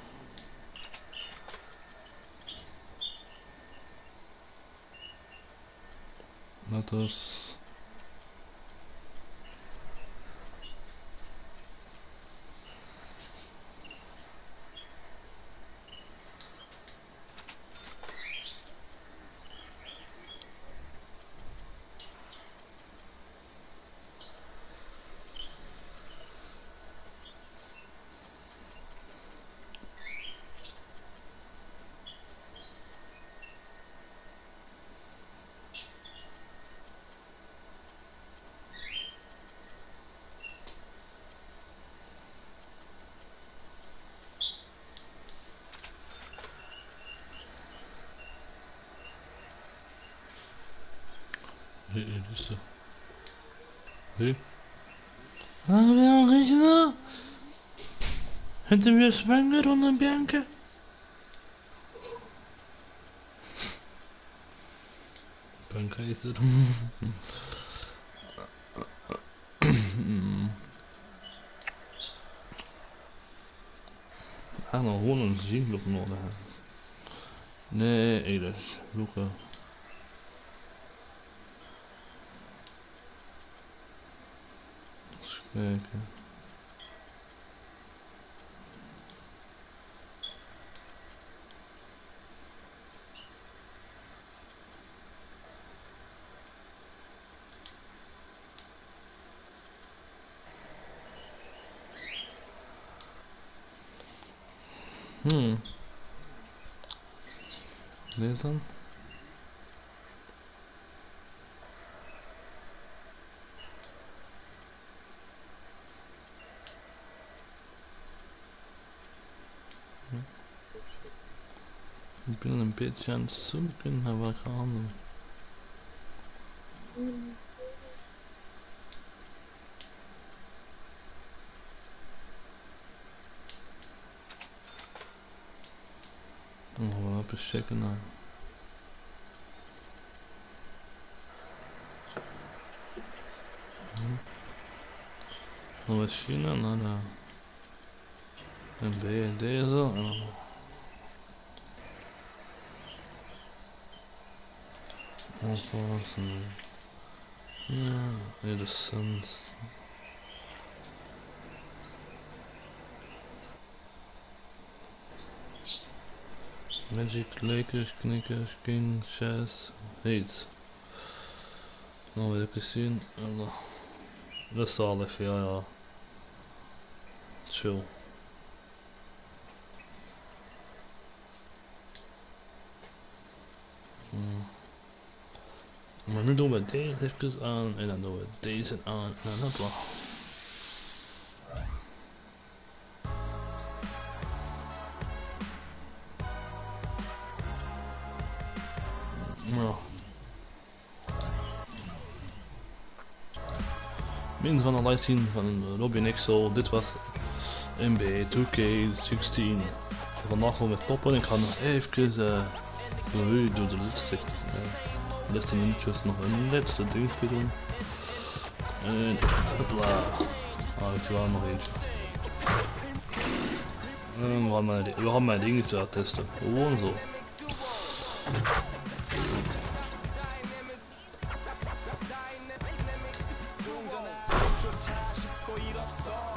Dat is. Hier is ze. Hier. Ah, wel, regionaal. Het is weer zwanger onder Bianca. Bianca is er. Ah, nou gewoon een zienloop nodig. Nee, Eders. Zoeken. Eens kijken. Dit dan? Ik ben een beetje aan het zoeken naar wat gaan doen. Oh, even checken nou. Dan machine naar daar. En B en deze. En dan... Ja, interessant. Magic, Lakers, Knickers, King, Chess, Heat. Nou wil ik eens zien. Dat is zalig, ja. Chill. Maar nu doen we deze even aan en dan doen we deze aan en dat wel. Nou. Min van de live zien van RobyNexxell. Dit was NBA 2K16. Vandaag gewoon met toppen. Ik ga nog even door de laatste minuutjes nog een laatste dingetje doen. En hopla. Ik wil nog eentje. En we gaan mijn dingetje testen. Gewoon zo.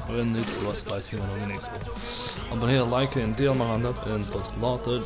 En dit was het live zien van RobyNexxell. Abonneer, liken en deel maar aan dat. En tot later.